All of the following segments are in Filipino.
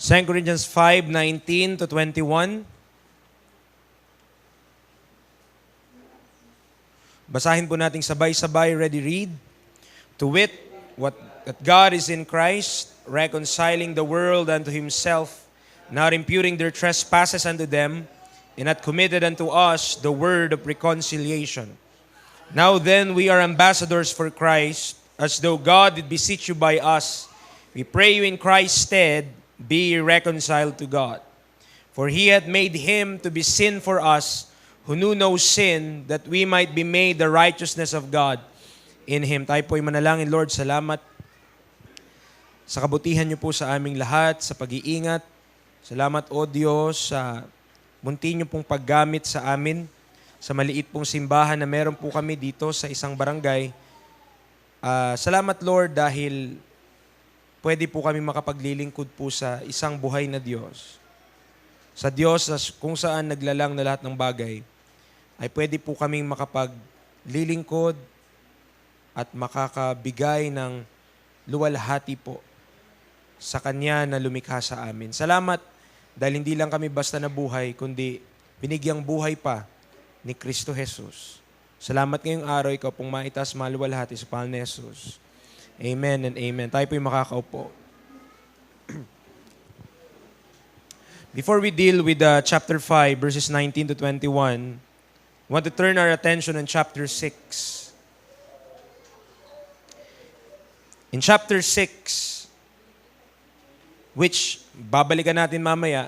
2 Corinthians 5:19 to 21. Basahin po natin sabay-sabay. Ready, read. To wit, that God is in Christ, reconciling the world unto himself, not imputing their trespasses unto them, and hath committed unto us the word of reconciliation. Now then, we are ambassadors for Christ, as though God did beseech you by us. We pray you in Christ's stead, be reconciled to God. For he hath made him to be sin for us, who knew no sin, that we might be made the righteousness of God in him. Tayo po'y manalangin. Lord, salamat sa kabutihan niyo po sa aming lahat, sa pag-iingat. Salamat, O Diyos, sa munti niyo pong paggamit sa amin, sa maliit pong simbahan na meron po kami dito sa isang barangay. Salamat, Lord, dahil pwede po kami makapaglilingkod po sa isang buhay na Diyos. Sa Diyos, kung saan naglalang na lahat ng bagay, ay pwede po kaming makapaglilingkod at makakabigay ng luwalhati po sa Kanya na lumikha sa amin. Salamat dahil hindi lang kami basta nabuhay, kundi binigyang buhay pa ni Kristo Jesus. Salamat ngayong araw, ikaw pong maitas, maluwalhati sa pangalan ni Jesus. Amen and amen. Tayo po'y makakaupo. Before we deal with chapter 5, verses 19 to 21, I want to turn our attention on chapter 6. In chapter 6, which babalikan natin mamaya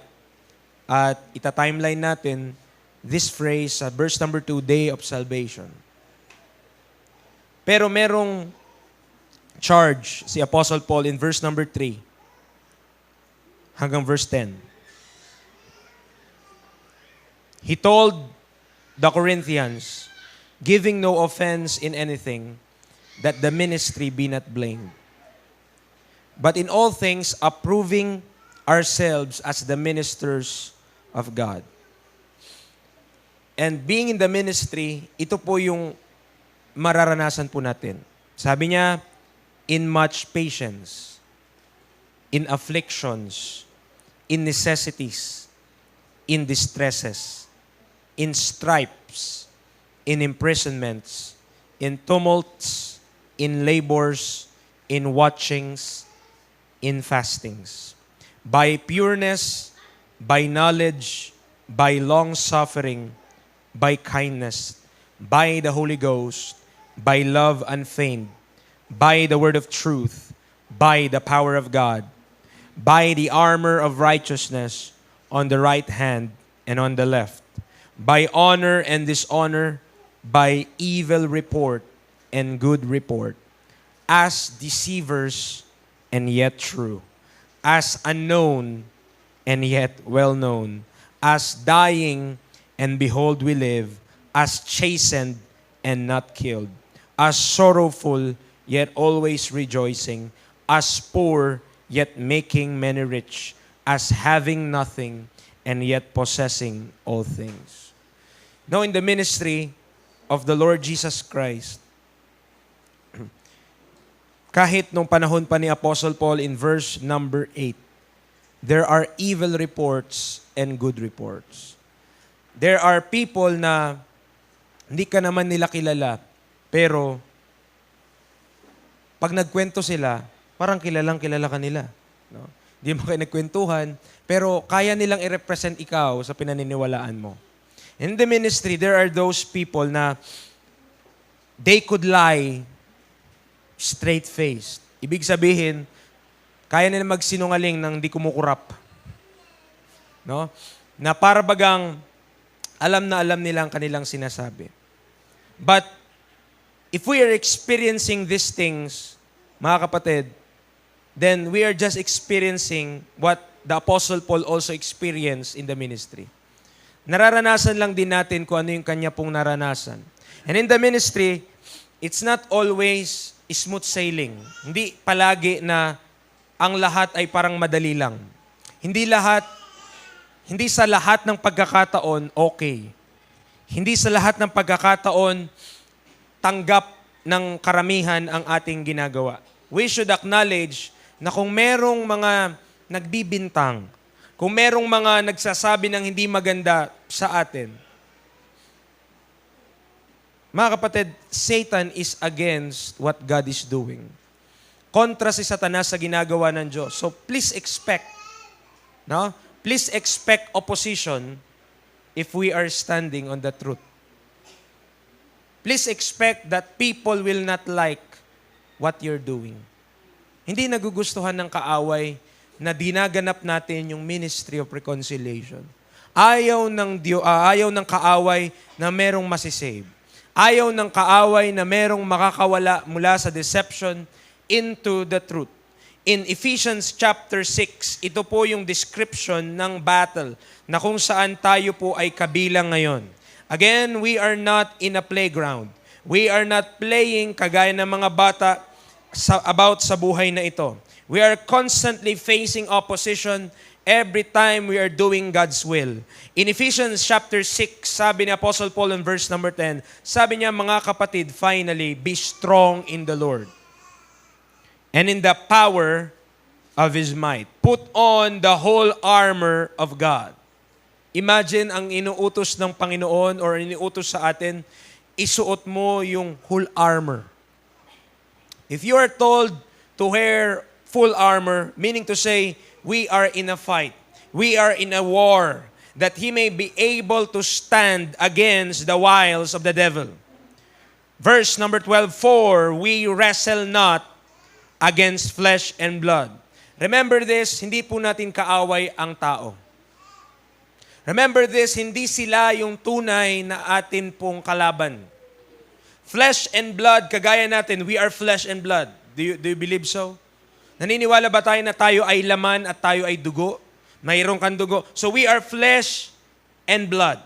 at ita-timeline natin, this phrase, verse number 2, Day of Salvation. Pero merong charge si Apostle Paul in verse number 3 hanggang verse 10. He told the Corinthians, giving no offense in anything, that the ministry be not blamed, but in all things approving ourselves as the ministers of God. And being in the ministry, ito po yung mararanasan po natin. Sabi niya, in much patience, in afflictions, in necessities, in distresses, in stripes, in imprisonments, in tumults, in labors, in watchings, in fastings, by pureness, by knowledge, by long-suffering, by kindness, by the Holy Ghost, by love unfeigned, by the word of truth, by the power of God, by the armor of righteousness on the right hand and on the left, by honor and dishonor, by evil report and good report, as deceivers and yet true, as unknown and yet well known, as dying and behold we live, as chastened and not killed, as sorrowful yet always rejoicing, as poor yet making many rich, as having nothing and yet possessing all things. Now in the ministry of the Lord Jesus Christ, kahit nung panahon pa ni Apostle Paul in verse number 8, there are evil reports and good reports. There are people na hindi ka naman nila kilala, pero pag nagkwento sila, parang kilalang-kilala ka nila. No? Hindi mo kayo nagkwentuhan, pero kaya nilang i-represent ikaw sa pinaniniwalaan mo. In the ministry, there are those people na they could lie straight-faced. Ibig sabihin, kaya nila magsinungaling nang di kumukurap. No? Na para bagang alam na alam nila ang kanilang sinasabi. But if we are experiencing these things, mga kapatid, then we are just experiencing what the Apostle Paul also experienced in the ministry. Nararanasan lang din natin kung ano yung kanya pong naranasan. And in the ministry, it's not always smooth sailing. Hindi palagi na ang lahat ay parang madali lang. Hindi sa lahat ng pagkakataon okay. Hindi sa lahat ng pagkakataon tanggap ng karamihan ang ating ginagawa. We should acknowledge na kung merong mga nagbibintang, kung merong mga nagsasabi ng hindi maganda sa atin, mga kapatid, Satan is against what God is doing. Kontra si Satanas sa ginagawa ng Diyos. So please expect, no? Please expect opposition if we are standing on the truth. Please expect that people will not like what you're doing. Hindi nagugustuhan ng kaaway na dinaganap natin yung ministry of reconciliation. Ayaw ng kaaway na merong masisave. Ayaw ng kaaway na merong makakawala mula sa deception into the truth. In Ephesians chapter 6, ito po yung description ng battle na kung saan tayo po ay kabilang ngayon. Again, we are not in a playground. We are not playing kagaya ng mga bata about sa buhay na ito. We are constantly facing opposition every time we are doing God's will. In Ephesians chapter 6, sabi ni Apostle Paul in verse number 10, sabi niya, mga kapatid, finally, be strong in the Lord and in the power of His might. Put on the whole armor of God. Imagine ang inuutos ng Panginoon or iniutos sa atin, isuot mo yung whole armor. If you are told to wear full armor, meaning to say, we are in a fight. We are in a war that he may be able to stand against the wiles of the devil. Verse number 12, for we wrestle not against flesh and blood. Remember this, hindi po natin kaaway ang tao. Remember this, hindi sila yung tunay na atin pong kalaban. Flesh and blood, kagaya natin, we are flesh and blood. Do you believe so? Naniniwala ba tayo na tayo ay laman at tayo ay dugo? Mayroon kang dugo. So we are flesh and blood.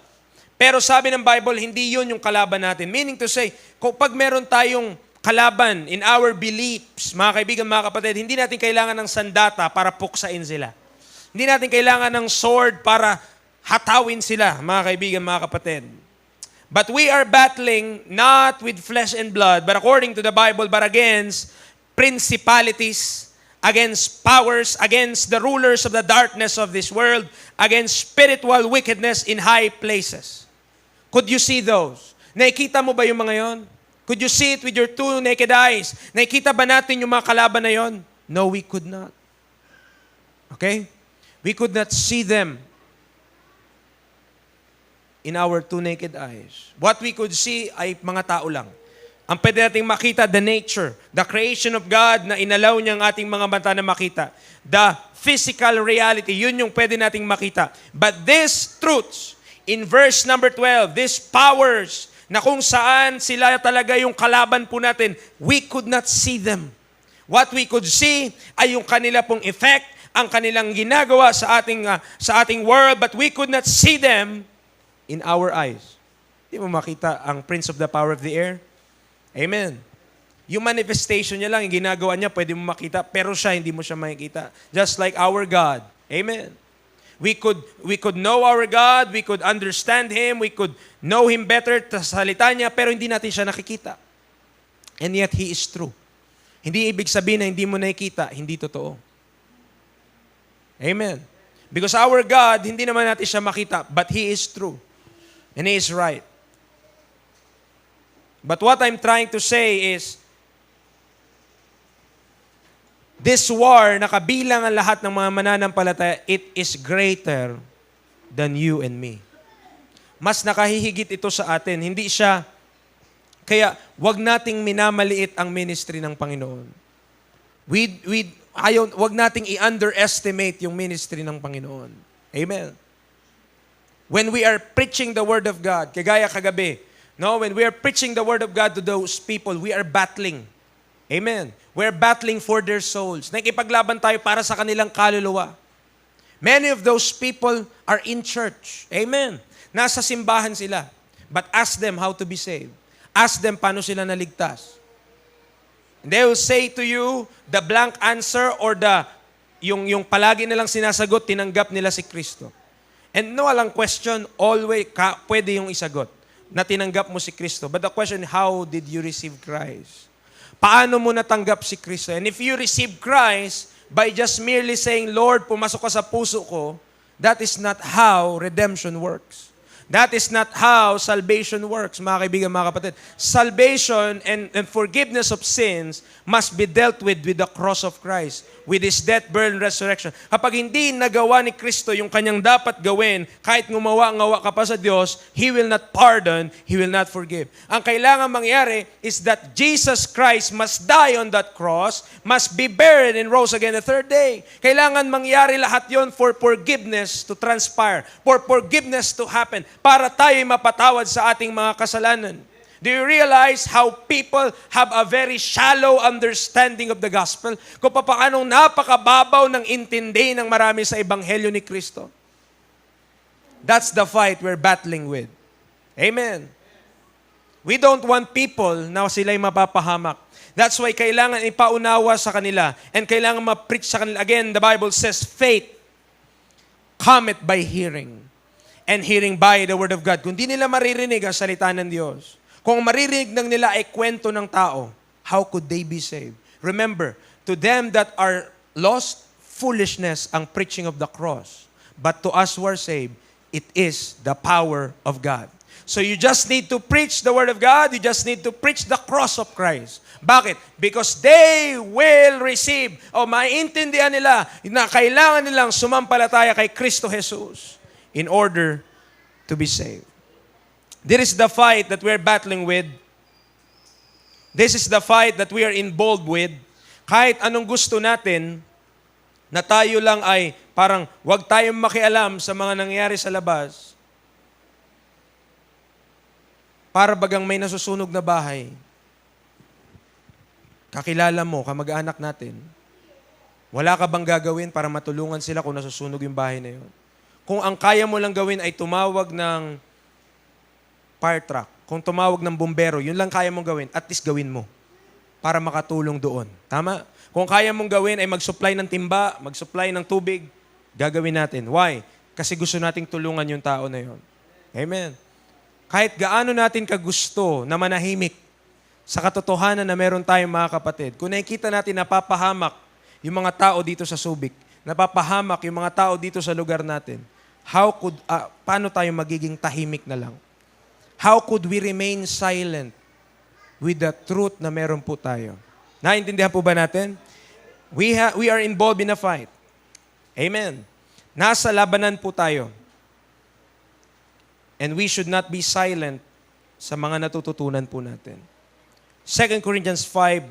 Pero sabi ng Bible, hindi yun yung kalaban natin. Meaning to say, kapag meron tayong kalaban in our beliefs, mga kaibigan, mga kapatid, hindi natin kailangan ng sandata para puksain sila. Hindi natin kailangan ng sword para hatawin sila, mga kaibigan, mga kapatid. But we are battling not with flesh and blood, but according to the Bible, but against principalities, against powers, against the rulers of the darkness of this world, against spiritual wickedness in high places. Could you see those? Nakikita mo ba yung mga yon? Could you see it with your two naked eyes? Nakikita ba natin yung mga kalaban na yon? No, we could not. Okay? We could not see them in our two naked eyes. What we could see ay mga tao lang. Ang pwede nating makita, the nature, the creation of God na inalaw niya ang ating mga mata na makita. The physical reality, yun yung pwede nating makita. But these truths, in verse number 12, these powers, na kung saan sila talaga yung kalaban po natin, we could not see them. What we could see ay yung kanila pong effect, ang kanilang ginagawa sa ating world, but we could not see them in our eyes. Di mo makita ang prince of the power of the air? Amen. Yung manifestation niya lang, yung ginagawa niya, pwede mo makita, pero siya, hindi mo siya makikita. Just like our God. Amen. We could know our God, we could understand Him, we could know Him better sa salita niya, pero hindi natin siya nakikita. And yet, He is true. Hindi ibig sabihin na hindi mo nakikita, hindi totoo. Amen. Because our God, hindi naman natin siya makita, but He is true. And He is right. But what I'm trying to say is, this war na kabilang ang lahat ng mga mananampalataya, it is greater than you and me. Mas nakahihigit ito sa atin. Hindi siya, kaya wag nating minamaliit ang ministry ng Panginoon. Wag nating i-underestimate yung ministry ng Panginoon. Amen. When we are preaching the Word of God, kagaya kagabi, no, when we are preaching the Word of God to those people, we are battling. Amen. We're battling for their souls. Nakikipaglaban tayo para sa kanilang kaluluwa. Many of those people are in church. Amen. Nasa simbahan sila. But ask them how to be saved. Ask them paano sila naligtas. And they will say to you the blank answer or yung palagi nilang sinasagot, tinanggap nila si Kristo. And no walang question, always pwede yung isagot na tinanggap mo si Kristo. But the question, how did you receive Christ? Paano mo natanggap si Kristo? And if you receive Christ, by just merely saying, Lord, pumasok ka sa puso ko, that is not how redemption works. That is not how salvation works, mga kaibigan, mga kapatid. Salvation and forgiveness of sins must be dealt with the cross of Christ, with His death, burial, and resurrection. Kapag hindi nagawa ni Kristo yung kanyang dapat gawin, kahit ngumawa-ngawa ka pa sa Diyos, He will not pardon, He will not forgive. Ang kailangan mangyari is that Jesus Christ must die on that cross, must be buried and rose again the third day. Kailangan mangyari lahat yon for forgiveness to transpire, for forgiveness to happen, para tayo'y mapatawad sa ating mga kasalanan. Do you realize how people have a very shallow understanding of the gospel? Kung paanong napakababaw ng intindi ng marami sa Ebanghelyo ni Kristo. That's the fight we're battling with. Amen. We don't want people na sila'y mapapahamak. That's why kailangan ipaunawa sa kanila and kailangan ma-preach sa kanila. Again, the Bible says, faith cometh by hearing, and hearing by the Word of God. Kung di nila maririnig ang salita ng Diyos, kung maririnig ng nila ay kwento ng tao, how could they be saved? Remember, to them that are lost, foolishness ang preaching of the cross. But to us who are saved, it is the power of God. So you just need to preach the Word of God, you just need to preach the cross of Christ. Bakit? Because they will receive, maintindihan nila na kailangan nilang sumampalataya kay Kristo Jesus in order to be saved. This is the fight that we're battling with. This is the fight that we are involved with. Kahit anong gusto natin, na tayo lang ay parang wag tayong makialam sa mga nangyayari sa labas. Para bagang may nasusunog na bahay. Kakilala mo, kamag-anak natin. Wala ka bang gagawin para matulungan sila kung nasusunog yung bahay na yun? Kung ang kaya mo lang gawin ay tumawag ng fire truck, kung tumawag ng bumbero, yun lang kaya mong gawin, at least gawin mo para makatulong doon. Tama? Kung kaya mong gawin ay mag-supply ng timba, mag-supply ng tubig, gagawin natin. Why? Kasi gusto nating tulungan yung tao na yun. Amen. Kahit gaano natin kagusto na manahimik sa katotohanan na meron tayong mga kapatid, kung nakikita natin napapahamak yung mga tao dito sa Subic, napapahamak yung mga tao dito sa lugar natin, paano tayo magiging tahimik na lang? How could we remain silent with the truth na meron po tayo? Naintindihan po ba natin? We are involved in a fight. Amen. Nasa labanan po tayo. And we should not be silent sa mga natututunan po natin. 2 Corinthians 5,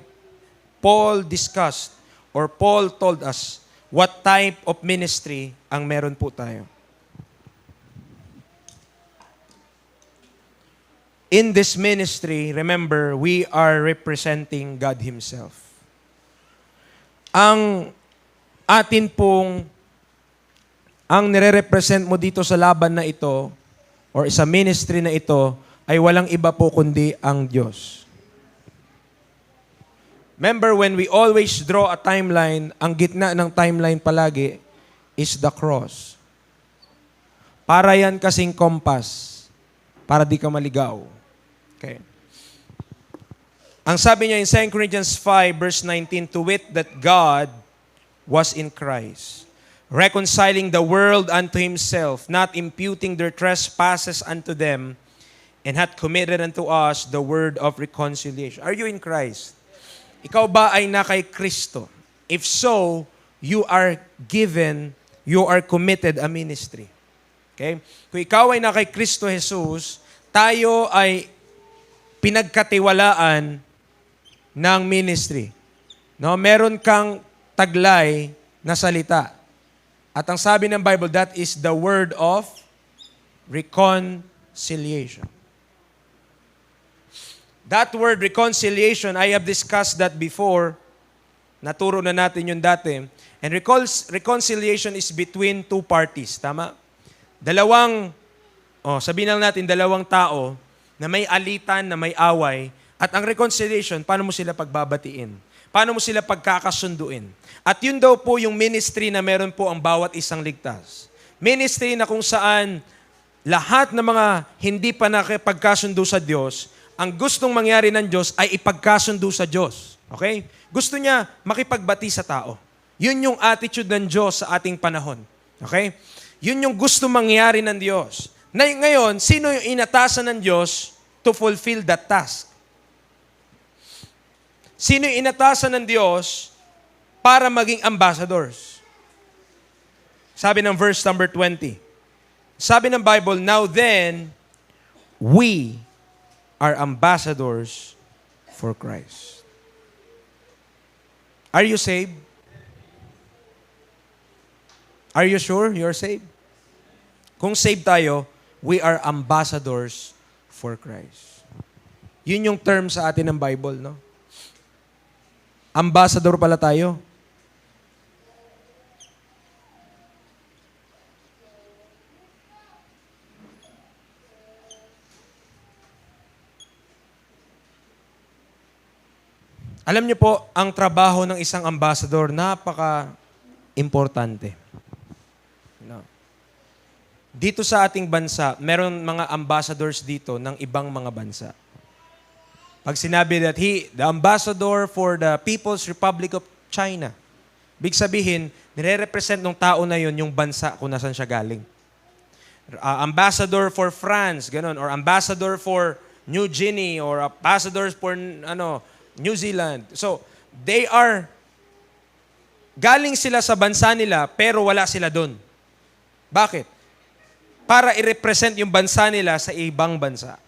Paul discussed or Paul told us what type of ministry ang meron po tayo. In this ministry, remember, we are representing God Himself. Ang atin pong, ang nire-represent mo dito sa laban na ito, or sa ministry na ito, ay walang iba po kundi ang Diyos. Remember, when we always draw a timeline, ang gitna ng timeline palagi is the cross. Para yan kasing compass, para di ka maligaw. Okay. Ang sabi niya in 2 Corinthians 5 verse 19, to wit that God was in Christ, reconciling the world unto Himself, not imputing their trespasses unto them, and hath committed unto us the word of reconciliation. Are you in Christ? Ikaw ba ay na kay Kristo? If so, you are committed a ministry. Okay? Kung ikaw ay na kay Kristo Jesus, tayo ay pinagkatiwalaan ng ministry. No, meron kang taglay na salita. At ang sabi ng Bible, that is the word of reconciliation. That word reconciliation, I have discussed that before. Naturo na natin yun dati. And reconciliation is between two parties. Tama? Sabihin lang natin, dalawang tao na may alitan, na may away. At ang reconciliation, paano mo sila pagbabatiin? Paano mo sila pagkakasunduin? At yun daw po yung ministry na meron po ang bawat isang ligtas. Ministry na kung saan lahat ng mga hindi pa nakipagkasundo sa Diyos, ang gustong mangyari ng Diyos ay ipagkasundo sa Diyos. Okay? Gusto niya makipagbati sa tao. Yun yung attitude ng Diyos sa ating panahon. Okay? Yun yung gusto mangyari ng Diyos. Ngayon, sino yung inatasan ng Diyos to fulfill that task? Sino yung inatasan ng Diyos para maging ambassadors? Sabi ng verse number 20. Sabi ng Bible, now then, we are ambassadors for Christ. Are you saved? Are you sure you're saved? Kung saved tayo, we are ambassadors for Christ. Yun yung term sa atin ng Bible, no? Ambassador pala tayo. Alam niyo po, ang trabaho ng isang ambassador, napaka-importante. No. Dito sa ating bansa, meron mga ambassadors dito ng ibang mga bansa. Pag sinabi that the ambassador for the People's Republic of China, big sabihin, nire-represent ng tao na yun yung bansa kung nasan siya galing. Ambassador for France, ganun, or ambassador for New Guinea, or ambassadors for New Zealand. So, galing sila sa bansa nila, pero wala sila doon. Bakit? Para i-represent yung bansa nila sa ibang bansa.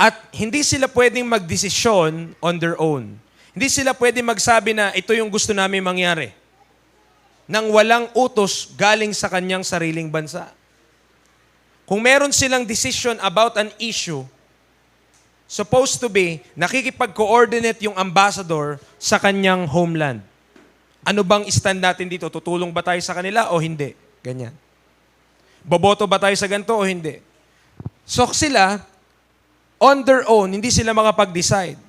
At hindi sila pwedeng magdesisyon on their own. Hindi sila pwedeng magsabi na ito yung gusto namin mangyari. Nang walang utos galing sa kanyang sariling bansa. Kung meron silang decision about an issue, supposed to be, nakikipag-coordinate yung ambassador sa kanyang homeland. Ano bang stand natin dito? Tutulong ba tayo sa kanila o hindi? Ganyan. Boboto ba tayo sa ganito o hindi? So sila, on their own, hindi sila makapag-decide.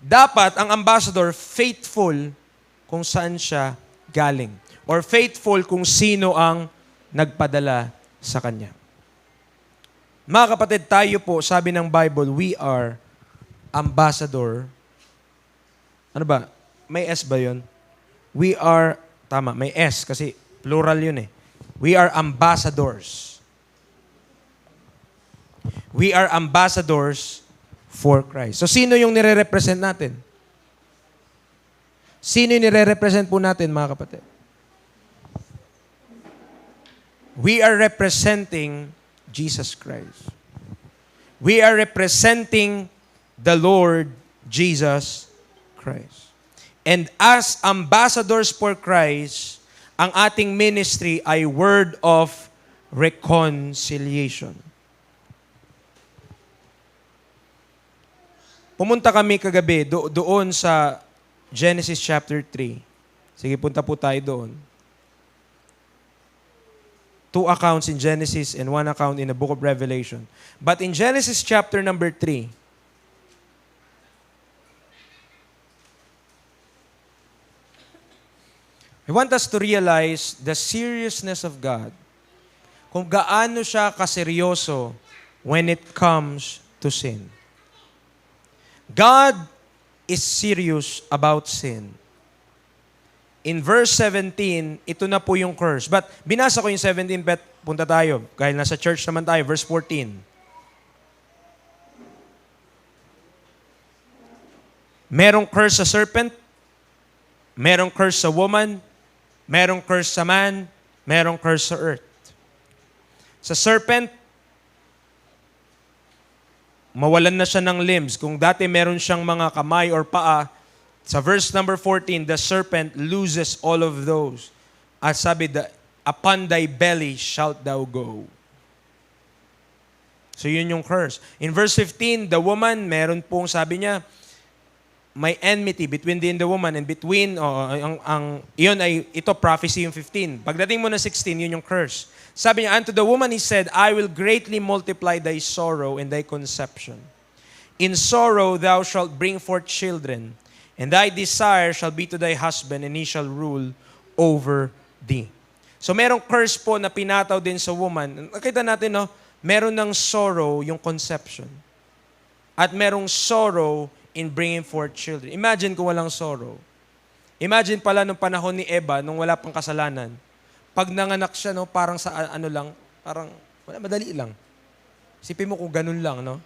Dapat ang ambassador faithful kung saan siya galing. Or faithful kung sino ang nagpadala sa kanya. Mga kapatid, tayo po, sabi ng Bible, we are ambassador. Ano ba? May S ba yun? We are, tama, may S kasi plural yun eh. We are ambassadors. We are ambassadors for Christ. So, sino yung nire-represent natin? Sino yung nire-represent po natin, mga kapatid? We are representing Jesus Christ. We are representing the Lord Jesus Christ. And as ambassadors for Christ, ang ating ministry ay word of reconciliation. Pumunta kami kagabi doon sa Genesis chapter 3. Sige, punta po tayo doon. 2 accounts in Genesis and 1 account in the book of Revelation. But in Genesis chapter number 3, I want us to realize the seriousness of God. Kung gaano siya kaseryoso when it comes to sin. God is serious about sin. In verse 17, ito na po yung curse. But binasa ko yung 17, but punta tayo. Dahil nasa church naman tayo. Verse 14. Merong curse sa serpent, merong curse sa woman, merong curse sa man, merong curse sa earth. Sa serpent, mawalan na siya ng limbs. Kung dati meron siyang mga kamay or paa, sa verse number 14, the serpent loses all of those. At sabi, upon thy belly shalt thou go. So yun yung curse. In verse 15, the woman, meron pong sabi niya, may enmity between the woman and between, iyon ay, ito prophecy yung 15. Pagdating mo na 16, yun yung curse. Sabi niya, unto the woman he said, I will greatly multiply thy sorrow and thy conception. In sorrow thou shalt bring forth children, and thy desire shall be to thy husband, and he shall rule over thee. So merong curse po na pinataw din sa woman. Nakita natin, no? Meron ng sorrow yung conception. At merong sorrow in bringing forth children. Imagine kung walang sorrow. Imagine pala nung panahon ni Eva, nung wala pang kasalanan, pag nanganak siya, no, parang sa ano lang, parang wala, madali lang. Sipin mo kung ganun lang, no?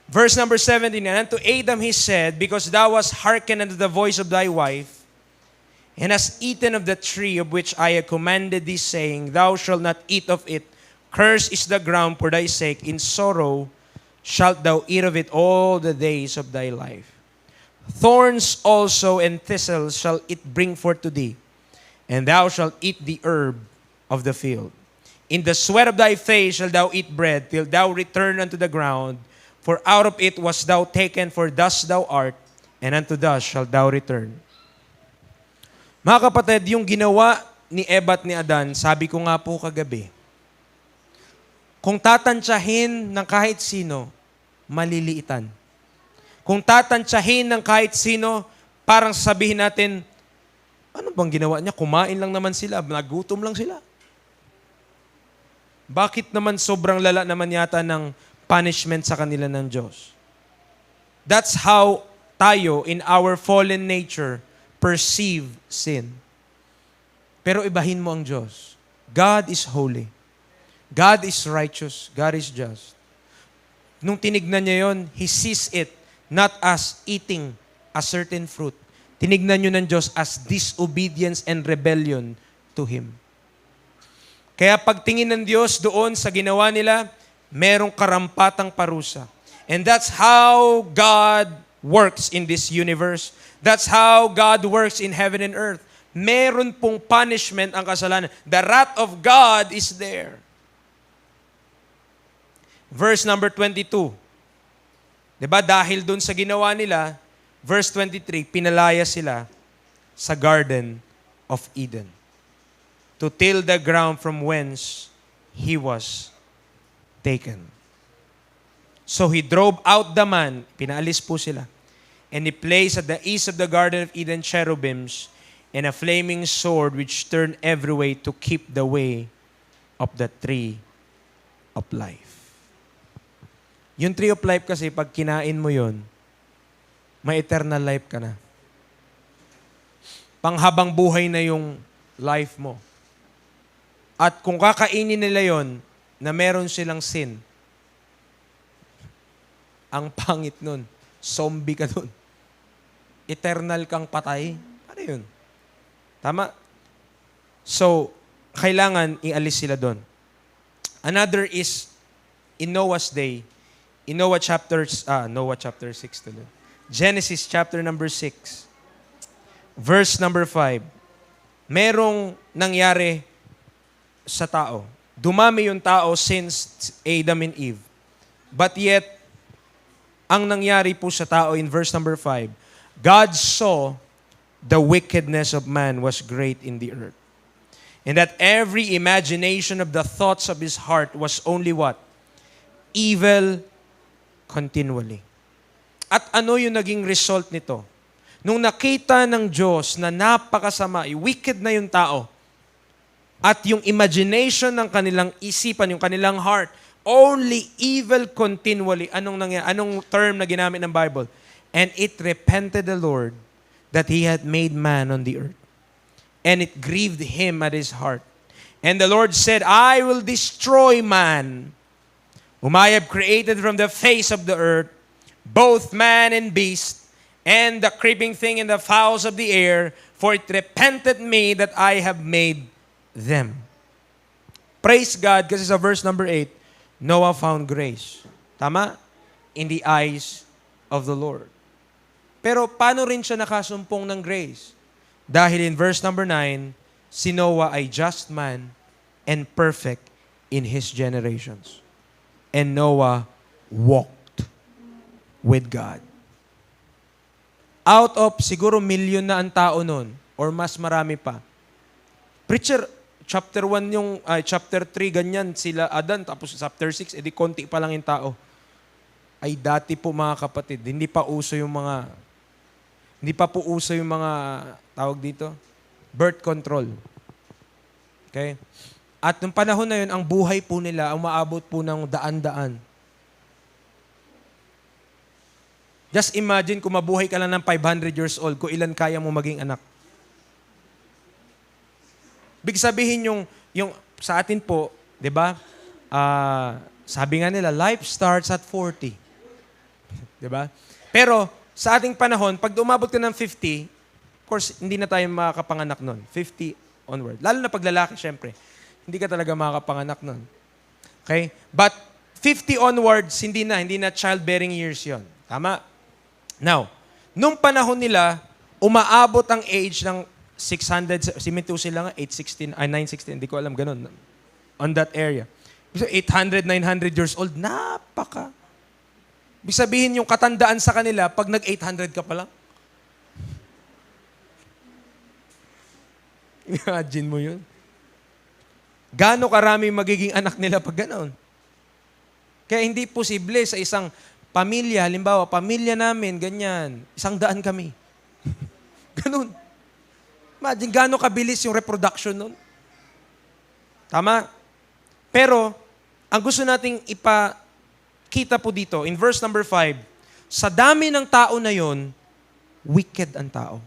Verse number 17, and unto Adam he said, because thou hast hearkened unto the voice of thy wife, and hast eaten of the tree of which I have commanded thee, saying, thou shalt not eat of it. Cursed is the ground for thy sake. In sorrow shalt thou eat of it all the days of thy life. Thorns also and thistles shall it bring forth to thee, and thou shalt eat the herb of the field. In the sweat of thy face shalt thou eat bread, till thou return unto the ground, for out of it wast thou taken, for dust thou art, and unto dust shalt thou return. Mga kapatid, yung ginawa ni Eva at ni Adan, sabi ko nga po kagabi, kung tatantsahin ng kahit sino, maliliitan. Kung tatantsahin ng kahit sino, parang sabihin natin, ano bang ginawa niya? Kumain lang naman sila, nagutom lang sila. Bakit naman sobrang lala naman yata ng punishment sa kanila ng Diyos? That's how tayo, in our fallen nature, perceive sin. Pero ibahin mo ang Diyos. God is holy. God is righteous. God is just. Nung tinignan niya yon, He sees it not as eating a certain fruit. Tinignan nyo ng Diyos as disobedience and rebellion to Him. Kaya pagtingin ng Diyos doon sa ginawa nila, merong karampatang parusa. And that's how God works in this universe. That's how God works in heaven and earth. Meron pong punishment ang kasalanan. The wrath of God is there. Verse number 22. Diba? Dahil dun sa ginawa nila, verse 23, pinalaya sila sa Garden of Eden to till the ground from whence he was taken. So he drove out the man, pinaalis po sila, and he placed at the east of the Garden of Eden cherubims and a flaming sword which turned every way to keep the way of the tree of life. Yung tree of life kasi, pag kinain mo yon, may eternal life ka na. Panghabang buhay na yung life mo. At kung kakainin nila yon, na meron silang sin, ang pangit nun, zombie ka nun. Eternal kang patay. Ano yun? Tama? So, kailangan ialis sila doon. Another is, in Noah's day, in Noah chapter 6 tuloy. Genesis chapter number 6, verse number 5. Merong nangyari sa tao. Dumami yung tao since Adam and Eve. But yet, ang nangyari po sa tao in verse number 5, God saw the wickedness of man was great in the earth. And that every imagination of the thoughts of his heart was only what? Evil continually. At ano yung naging result nito? Nung nakita ng Diyos na napakasama, wicked na yung tao, at yung imagination ng kanilang isipan, yung kanilang heart, only evil continually. Anong term na ginamit ng Bible? And it repented the Lord that He had made man on the earth. And it grieved Him at His heart. And the Lord said, I will destroy man, whom I have created from the face of the earth, both man and beast, and the creeping thing and the fowls of the air, for it repented me that I have made them. Praise God, kasi sa verse number 8, Noah found grace. Tama? In the eyes of the Lord. Pero paano rin siya nakasumpong ng grace? Dahil in verse number 9, si Noah ay just man and perfect in his generations. And Noah walked with God. Out of siguro million na ang tao nun, or mas marami pa. Preacher, chapter 1 chapter 3, ganyan, sila Adan, tapos chapter 6, edi konti pa lang yung tao. Ay dati po mga kapatid, hindi pa po uso yung mga, tawag dito, birth control. Okay? At nung panahon na yun, ang buhay po nila, umaabot po ng daan-daan. Just imagine kung mabuhay ka lang ng 500 years old, kung ilan kaya mo maging anak. Big sabihin yung sa atin po, di ba? Sabi nga nila, life starts at 40. Di ba? Pero sa ating panahon, pag umabot ka ng 50, of course, hindi na tayo makakapanganak nun. 50 onward. Lalo na pag lalaki, syempre. Hindi ka talaga makakapanganak nun. Okay? But 50 onwards, hindi na childbearing years yon. Tama? Now, nung panahon nila, umaabot ang age ng 600, si Methuselah nga, 816, 916, hindi ko alam, ganun. On that area. 800, 900 years old, napaka. Ibig sabihin yung katandaan sa kanila, pag nag-800 ka pa lang. Imagine mo yun. Gaano karami magiging anak nila pag ganoon? Kaya hindi posible sa isang pamilya, halimbawa, pamilya namin, ganyan, 100 kami. Ganun. Imagine, gaano kabilis yung reproduction nun? Tama? Pero, ang gusto nating ipakita po dito, in verse number 5, sa dami ng tao na yon, wicked ang tao.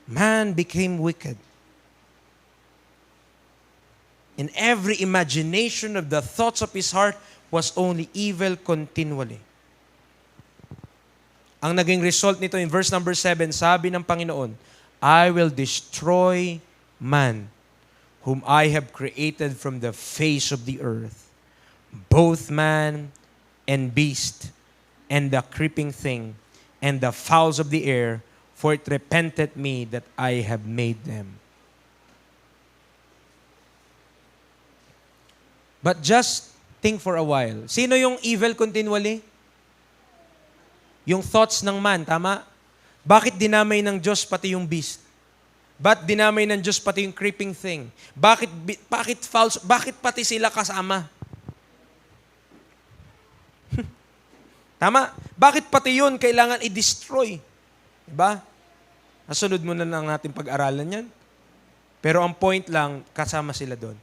Man became wicked. And every imagination of the thoughts of his heart was only evil continually. Ang naging result nito in verse number 7, sabi ng Panginoon, I will destroy man, whom I have created from the face of the earth, both man and beast, and the creeping thing, and the fowls of the air, for it repented me that I have made them. But just think for a while. Sino yung evil continually? Yung thoughts ng man, tama? Bakit dinamay ng Diyos pati yung beast? Bakit dinamay ng Diyos pati yung creeping thing? Bakit false? Bakit pati sila kasama? Tama? Bakit pati yun kailangan i-destroy? Diba? Nasunod mo na lang natin pag-aralan yan. Pero ang point lang, kasama sila doon.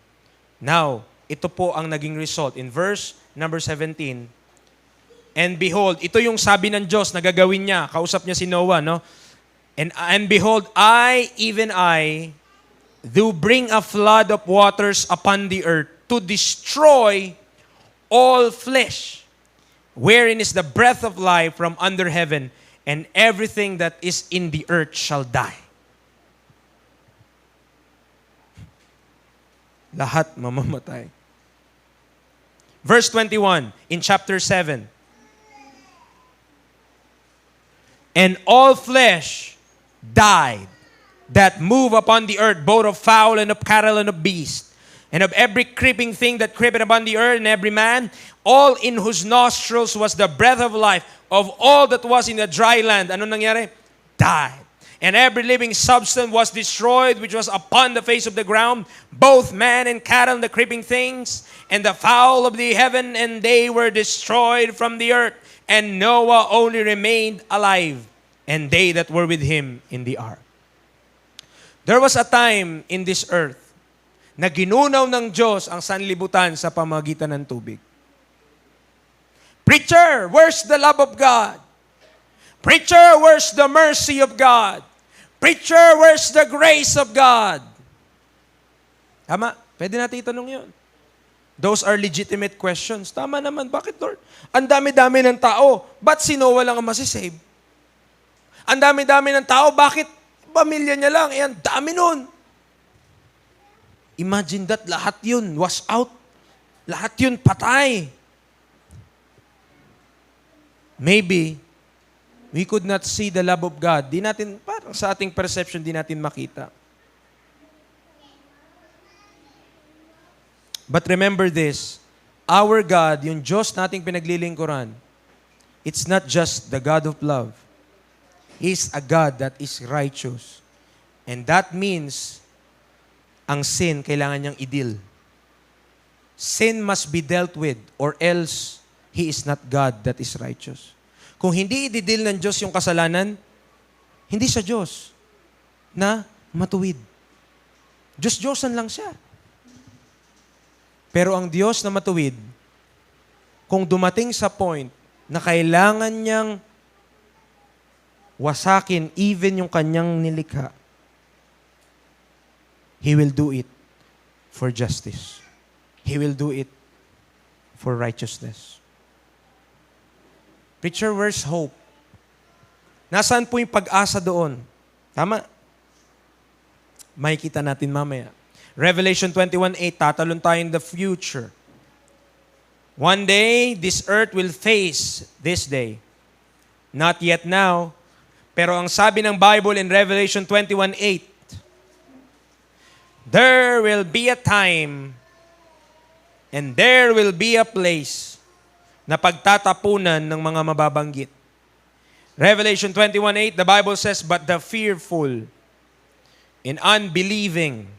Now, ito po ang naging result. In verse number 17, and behold, ito yung sabi ng Diyos na gagawin niya. Kausap niya si Noah, no? And behold, even I, do bring a flood of waters upon the earth to destroy all flesh, wherein is the breath of life from under heaven, and everything that is in the earth shall die. Lahat mamamatay. Verse 21 in chapter 7. And all flesh died that move upon the earth, both of fowl and of cattle and of beast, and of every creeping thing that creepeth upon the earth, and every man, all in whose nostrils was the breath of life, of all that was in the dry land. Ano nangyari? Died. And every living substance was destroyed, which was upon the face of the ground, both man and cattle and the creeping things, and the fowl of the heaven, and they were destroyed from the earth. And Noah only remained alive, and they that were with him in the ark. There was a time in this earth na ginunaw ng Diyos ang sanlibutan sa pamagitan ng tubig. Preacher, where's the love of God? Preacher, where's the mercy of God? Preacher, where's the grace of God? Tama? Pwede natin itanong yun. Those are legitimate questions. Tama naman. Bakit, Lord? Ang dami-dami ng tao. Ba't si Noah lang ang masisave? Ang dami-dami ng tao. Bakit pamilya niya lang? Ang dami nun. Imagine that. Lahat yun was out. Lahat yun patay. Maybe, we could not see the love of God. Di natin, parang sa ating perception, di natin makita. But remember this, our God, yung Diyos nating pinaglilingkuran, it's not just the God of love. He's a God that is righteous. And that means, ang sin, kailangan niyang i-deal. Sin must be dealt with, or else, He is not God that is righteous. Kung hindi i-deal ng Diyos yung kasalanan, hindi siya Diyos na matuwid. Diyos-Diyosan lang siya. Pero ang Diyos na matuwid, kung dumating sa point na kailangan niyang wasakin even yung kanyang nilikha, He will do it for justice. He will do it for righteousness. Preacher, where's hope? Nasaan po yung pag-asa doon? Tama? Makikita natin mamaya. Revelation 21:8, tatalon tayo in the future. One day, this earth will face this day. Not yet now. Pero ang sabi ng Bible in Revelation 21:8, there will be a time and there will be a place na pagtatapunan ng mga mababanggit. Revelation 21:8, the Bible says, but the fearful and unbelieving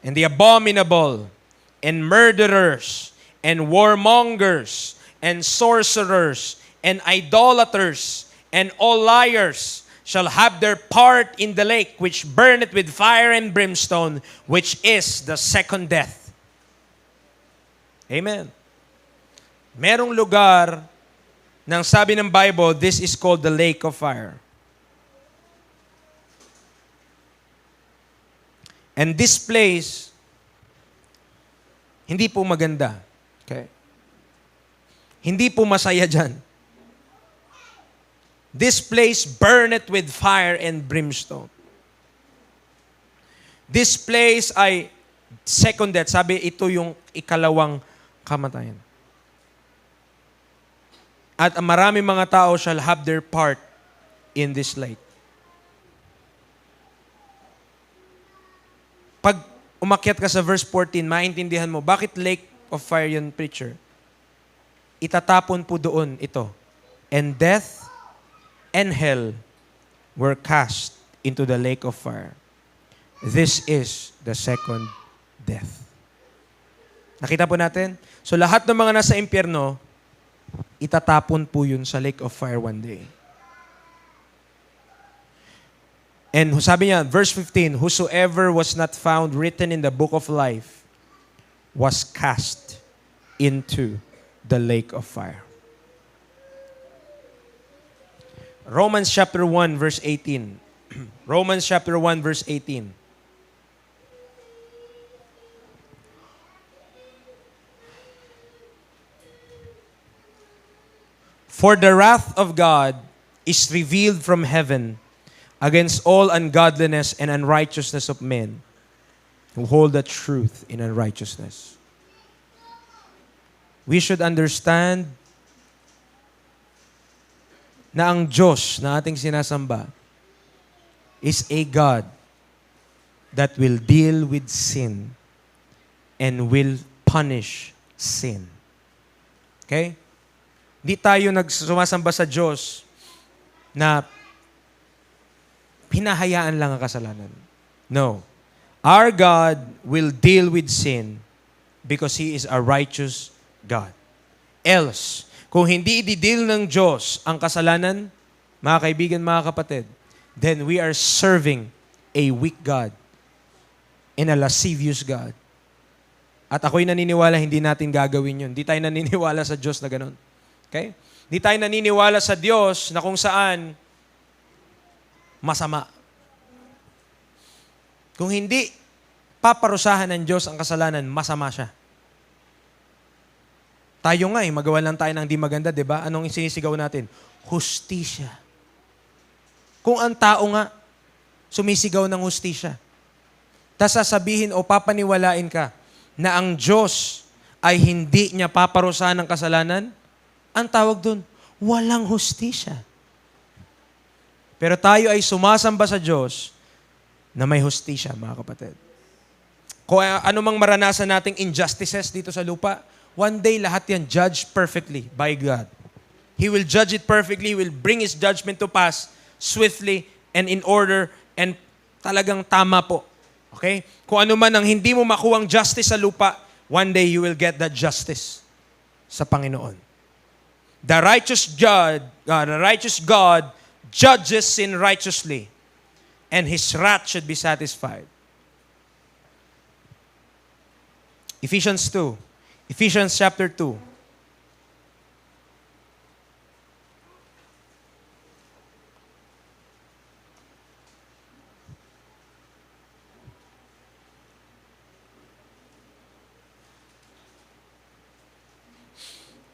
and the abominable and murderers and warmongers and sorcerers and idolaters and all liars shall have their part in the lake which burneth with fire and brimstone, which is the second death. Amen. Merong lugar nang sabi ng Bible, this is called the lake of fire. And this place, hindi po maganda. Okay? Hindi po masaya dyan. This place burneth with fire and brimstone. This place ay second death. Sabi, ito yung ikalawang kamatayan. At marami mga tao shall have their part in this lake. Pag umakyat ka sa verse 14, maintindihan mo, bakit lake of fire yun, preacher? Itatapon po doon ito. And death and hell were cast into the lake of fire. This is the second death. Nakita po natin? So lahat ng mga nasa impyerno, itatapon po yun sa lake of fire one day. And sabi niya, verse 15, whosoever was not found written in the book of life was cast into the lake of fire. Romans chapter 1 verse 18. Romans chapter 1 verse 18. For the wrath of God is revealed from heaven against all ungodliness and unrighteousness of men who hold the truth in unrighteousness. We should understand na ang Diyos na ating sinasamba is a God that will deal with sin and will punish sin. Okay? Di tayo nagsumasamba sa Diyos na hinahayaan lang ang kasalanan. No. Our God will deal with sin because He is a righteous God. Else, kung hindi i-deal ng Diyos ang kasalanan, mga kaibigan, mga kapatid, then we are serving a weak God and a lascivious God. At ako'y naniniwala hindi natin gagawin yun. Hindi tayo naniniwala sa Diyos na ganun. Okay? Hindi tayo naniniwala sa Diyos na kung saan masama. Kung hindi paparusahan ng Diyos ang kasalanan, masama siya. Tayo nga magawa lang tayo ng di maganda, di ba? Anong sinisigaw natin? Hustisya. Kung ang tao nga, sumisigaw ng hustisya. Tas sasabihin o papaniwalain ka na ang Diyos ay hindi niya paparusahan ng kasalanan, ang tawag dun, walang hustisya. Pero tayo ay sumasamba sa Diyos na may hustisya, mga kapatid. Kung anumang maranasan nating injustices dito sa lupa, one day lahat yan judged perfectly by God. He will judge it perfectly, He will bring His judgment to pass swiftly and in order and talagang tama po. Okay? Kung ano man ang hindi mo makuhang justice sa lupa, one day you will get that justice sa Panginoon. The righteous God judges sin righteously, and His wrath should be satisfied. Ephesians chapter 2.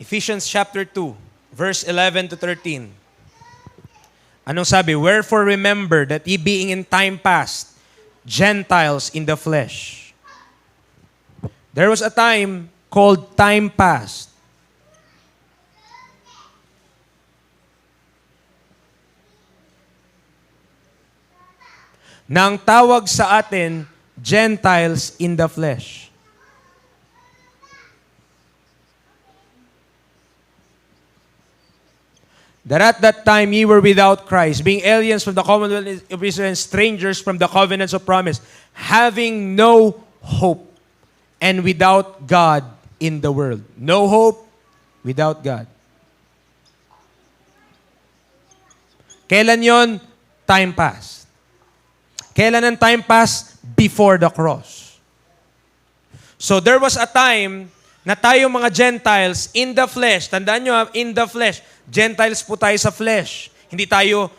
Ephesians chapter 2, verse 11 to 13. Anong sabi? Wherefore remember that ye being in time past, Gentiles in the flesh. There was a time called time past. Na ang tawag sa atin, Gentiles in the flesh. That at that time ye were without Christ, being aliens from the commonwealth of Israel and strangers from the covenants of promise, having no hope and without God in the world. No hope without God. Kailan yon? Time past. Kailan ang time past? Before the cross. So there was a time na tayong mga Gentiles in the flesh, tandaan nyo, in the flesh. Gentiles po tayo sa flesh. Hindi tayo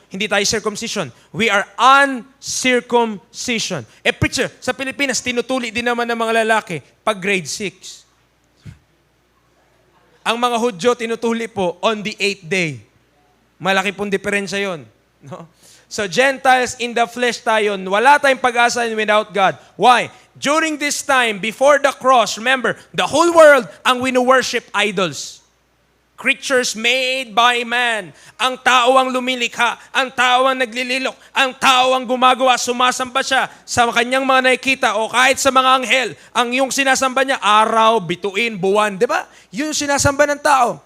circumcision. We are uncircumcision. Preacher, sa Pilipinas, tinutuli din naman ng mga lalaki pag grade 6. Ang mga Hudyo, tinutuli po on the 8th day. Malaki pong diferensya yon. No? So Gentiles in the flesh tayo, wala tayong pag-asa without God. Why? During this time, before the cross, remember, the whole world ang wino-worship idols. Creatures made by man. Ang tao ang lumilikha, ang tao ang naglililok, ang tao ang gumagawa, sumasamba siya sa kanyang mga nakikita o kahit sa mga anghel. Ang yung sinasamba niya, araw, bituin, buwan, di ba? Yun yung sinasamba ng tao.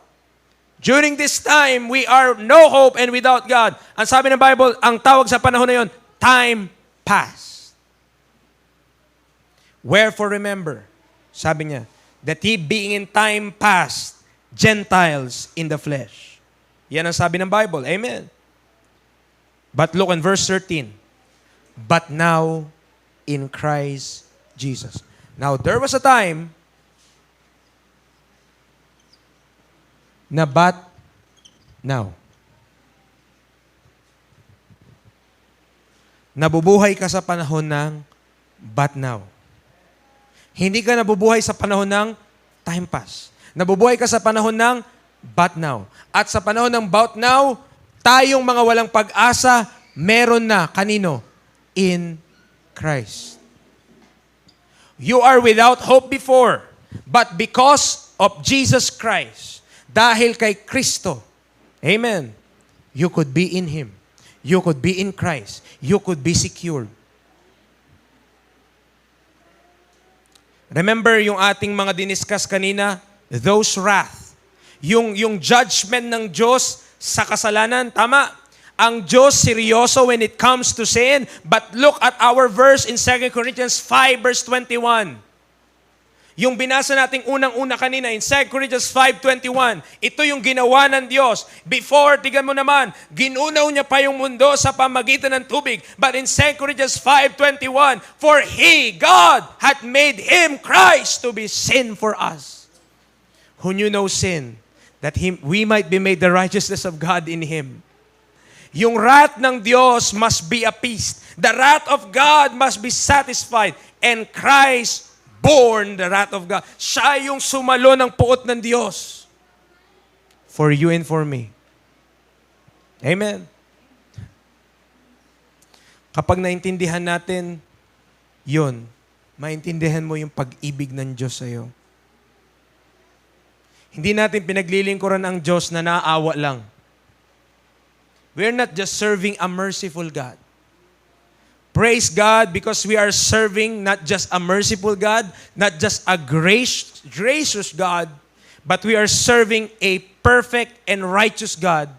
During this time, we are no hope and without God. Ang sabi ng Bible, ang tawag sa panahon na yon, time past. Wherefore remember, sabi niya, that ye being in time past, Gentiles in the flesh. Yan ang sabi ng Bible. Amen. But look in verse 13. But now in Christ Jesus. Now, there was a time na but now. Nabubuhay ka sa panahon ng but now. Hindi ka nabubuhay sa panahon ng time pass. Nabubuhay ka sa panahon ng but now. At sa panahon ng but now, tayong mga walang pag-asa, meron na. Kanino? In Christ. You are without hope before, but because of Jesus Christ, dahil kay Kristo, amen, you could be in Him. You could be in Christ. You could be secured. Remember yung ating mga diniscuss kanina, those wrath. Yung judgment ng Diyos sa kasalanan, tama. Ang Diyos seryoso when it comes to sin, but look at our verse in 2 Corinthians 5 verse 21. Yung binasa nating unang-una kanina in 2 Corinthians 5:21, ito yung ginawa ng Diyos. Before, tignan mo naman, ginunaw niya pa yung mundo sa pamagitan ng tubig. But in 2 Corinthians 5:21, for He, God, hath made Him, Christ, to be sin for us, who knew no sin, that we might be made the righteousness of God in Him. Yung wrath ng Diyos must be appeased. The wrath of God must be satisfied. And Christ born the wrath of God. Siya yung sumalo ng puot ng Diyos. For you and for me. Amen. Kapag naintindihan natin yun, maintindihan mo yung pag-ibig ng Diyos sa'yo. Hindi natin pinaglilingkuran ang Diyos na naaawa lang. We're not just serving a merciful God. Praise God because we are serving not just a merciful God, not just a gracious God, but we are serving a perfect and righteous God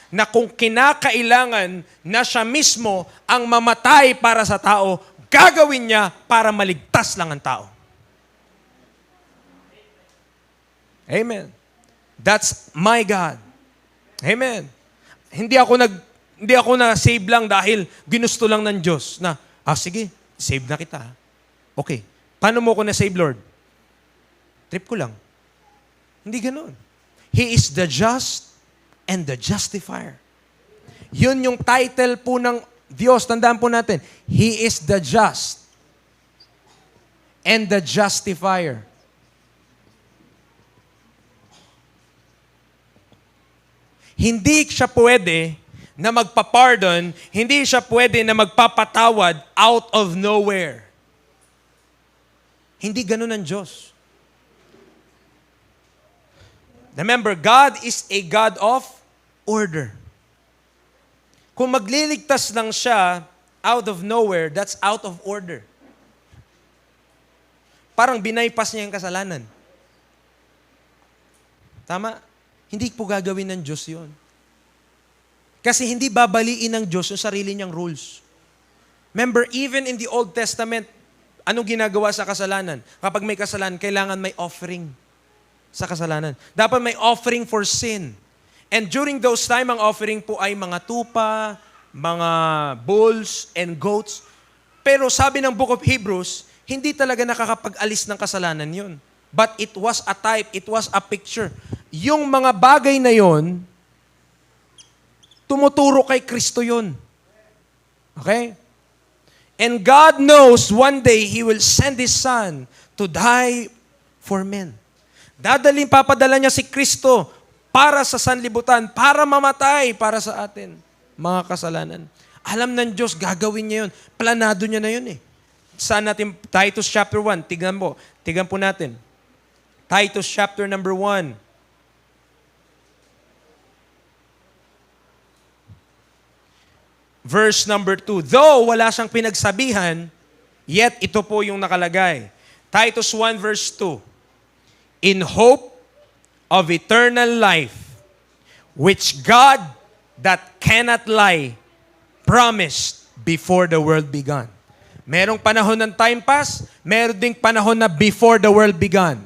na kung kinakailangan na siya mismo ang mamatay para sa tao, gagawin niya para maligtas lang ang tao. Amen. That's my God. Amen. Hindi ako na-save lang dahil ginusto lang ng Diyos na, sige, save na kita. Okay. Paano mo ako na-save, Lord? Trip ko lang. Hindi ganoon. He is the just and the justifier. Yun yung title po ng Diyos. Tandaan po natin. He is the just and the justifier. Hindi siya pwede na magpa-pardon, hindi siya pwede na magpapatawad out of nowhere. Hindi ganun ang Diyos. Remember, God is a God of order. Kung magliligtas lang siya out of nowhere, that's out of order. Parang binaypas niya yung kasalanan. Tama? Hindi po gagawin ng Diyos yun. Kasi hindi babaliin ng Diyos yung sarili niyang rules. Remember, even in the Old Testament, anong ginagawa sa kasalanan? Kapag may kasalanan, kailangan may offering sa kasalanan. Dapat may offering for sin. And during those time, ang offering po ay mga tupa, mga bulls, and goats. Pero sabi ng Book of Hebrews, hindi talaga nakakapag-alis ng kasalanan yun. But it was a type, it was a picture. Yung mga bagay na yon, tumuturo kay Kristo yun. Okay? And God knows one day He will send His Son to die for men. Papadala niya si Kristo para sa sanlibutan, para mamatay para sa atin, mga kasalanan. Alam ng Diyos, gagawin niya yun. Planado niya na yun eh. Saan natin, Titus chapter 1, tignan po natin. Titus chapter number 1. Verse number 2. Though wala siyang pinagsabihan, yet ito po yung nakalagay. Titus 1 verse 2. In hope of eternal life, which God that cannot lie promised before the world began. Merong panahon ng time pass, meron ding panahon na before the world began.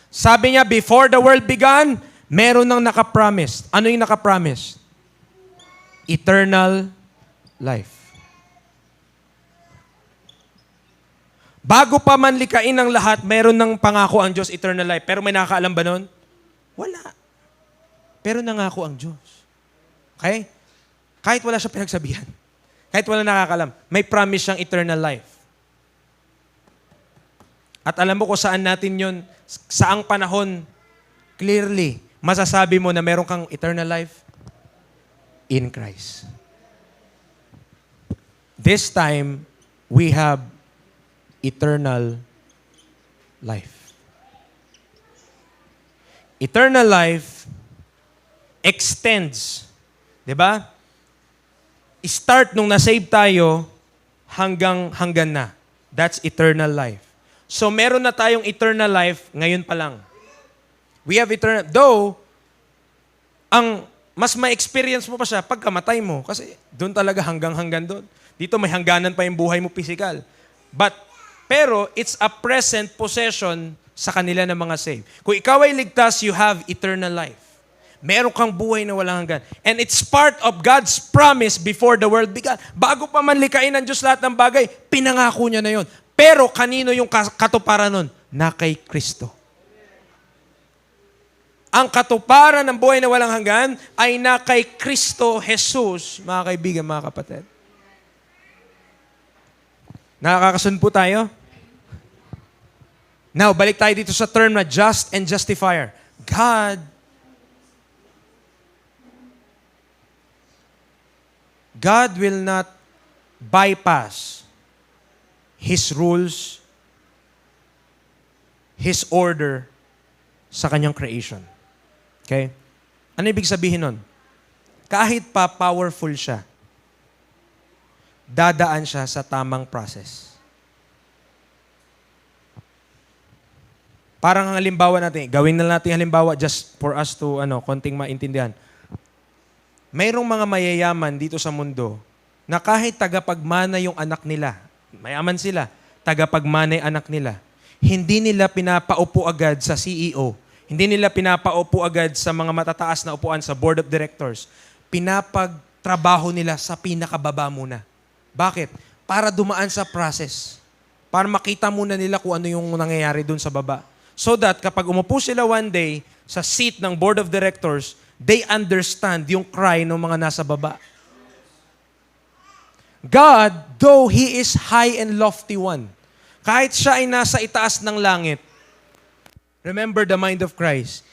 Sabi niya, before the world began, meron nang nakapromise. Ano yung nakapromise? Eternal life. Bago pa man likain ng lahat, meron ng pangako ang Diyos, eternal life. Pero may nakakaalam ba nun? Wala. Pero nangako ang Diyos. Okay? Kahit wala siya pinagsabihan. Kahit wala nakakaalam. May promise siyang eternal life. At alam mo kung saan natin yun, saang panahon, clearly, masasabi mo na meron kang eternal life? In Christ. This time, we have eternal life. Eternal life extends. Diba? Start nung nasave tayo hanggang na. That's eternal life. So meron na tayong eternal life ngayon pa lang. We have eternal, though, ang mas ma-experience mo pa siya pagkamatay mo. Kasi doon talaga hanggang doon. Dito may hangganan pa yung buhay mo physical. Pero it's a present possession sa kanila ng mga saved. Kung ikaw ay ligtas, you have eternal life. Meron kang buhay na walang hanggan. And it's part of God's promise before the world began. Bago pa man likain ng Diyos lahat ng bagay, pinangako niya na yon. Pero kanino yung katuparan nun? Na kay Kristo. Ang katuparan ng buhay na walang hanggan ay na kay Kristo Jesus, mga kaibigan, mga kapatid. Nakakasunod po tayo? Now, balik tayo dito sa term na just and justifier. God will not bypass His rules, His order sa kanyang creation. Okay? Ano ibig sabihin nun? Kahit pa powerful siya, dadaan siya sa tamang process. Parang ang halimbawa natin, gawin na natin halimbawa just for us to konting maintindihan. Mayroong mga mayayaman dito sa mundo na kahit tagapagmana yung anak nila, mayaman sila, tagapagmana yung anak nila, hindi nila pinapaupo agad sa CEO, hindi nila pinapaupo agad sa mga matataas na upuan sa board of directors. Pinapagtrabaho nila sa pinakababa muna. Bakit? Para dumaan sa process. Para makita muna nila kung ano yung nangyayari dun sa baba. So that kapag umupo sila one day sa seat ng board of directors, they understand yung cry ng mga nasa baba. God, though He is high and lofty one, Kahit siya ay nasa itaas ng langit, remember the mind of Christ.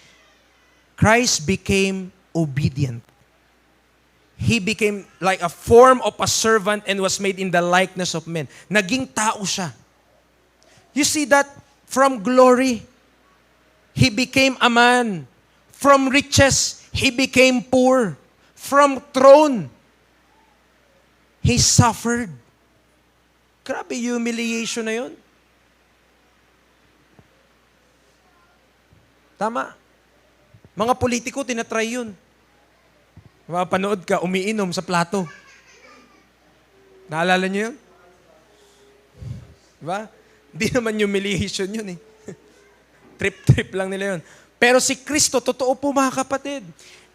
Christ became obedient. He became like a form of a servant and was made in the likeness of men. Naging tao siya. You see that from glory, He became a man. From riches, He became poor. From throne, He suffered. Grabe humiliation na yun. Tama. Mga politiko, tinatry yun. Mapanood ka, umiinom sa plato. Naalala niyo yun? Diba? Hindi naman humiliation yun eh. Trip-trip lang nila yun. Pero si Kristo, totoo po mga kapatid.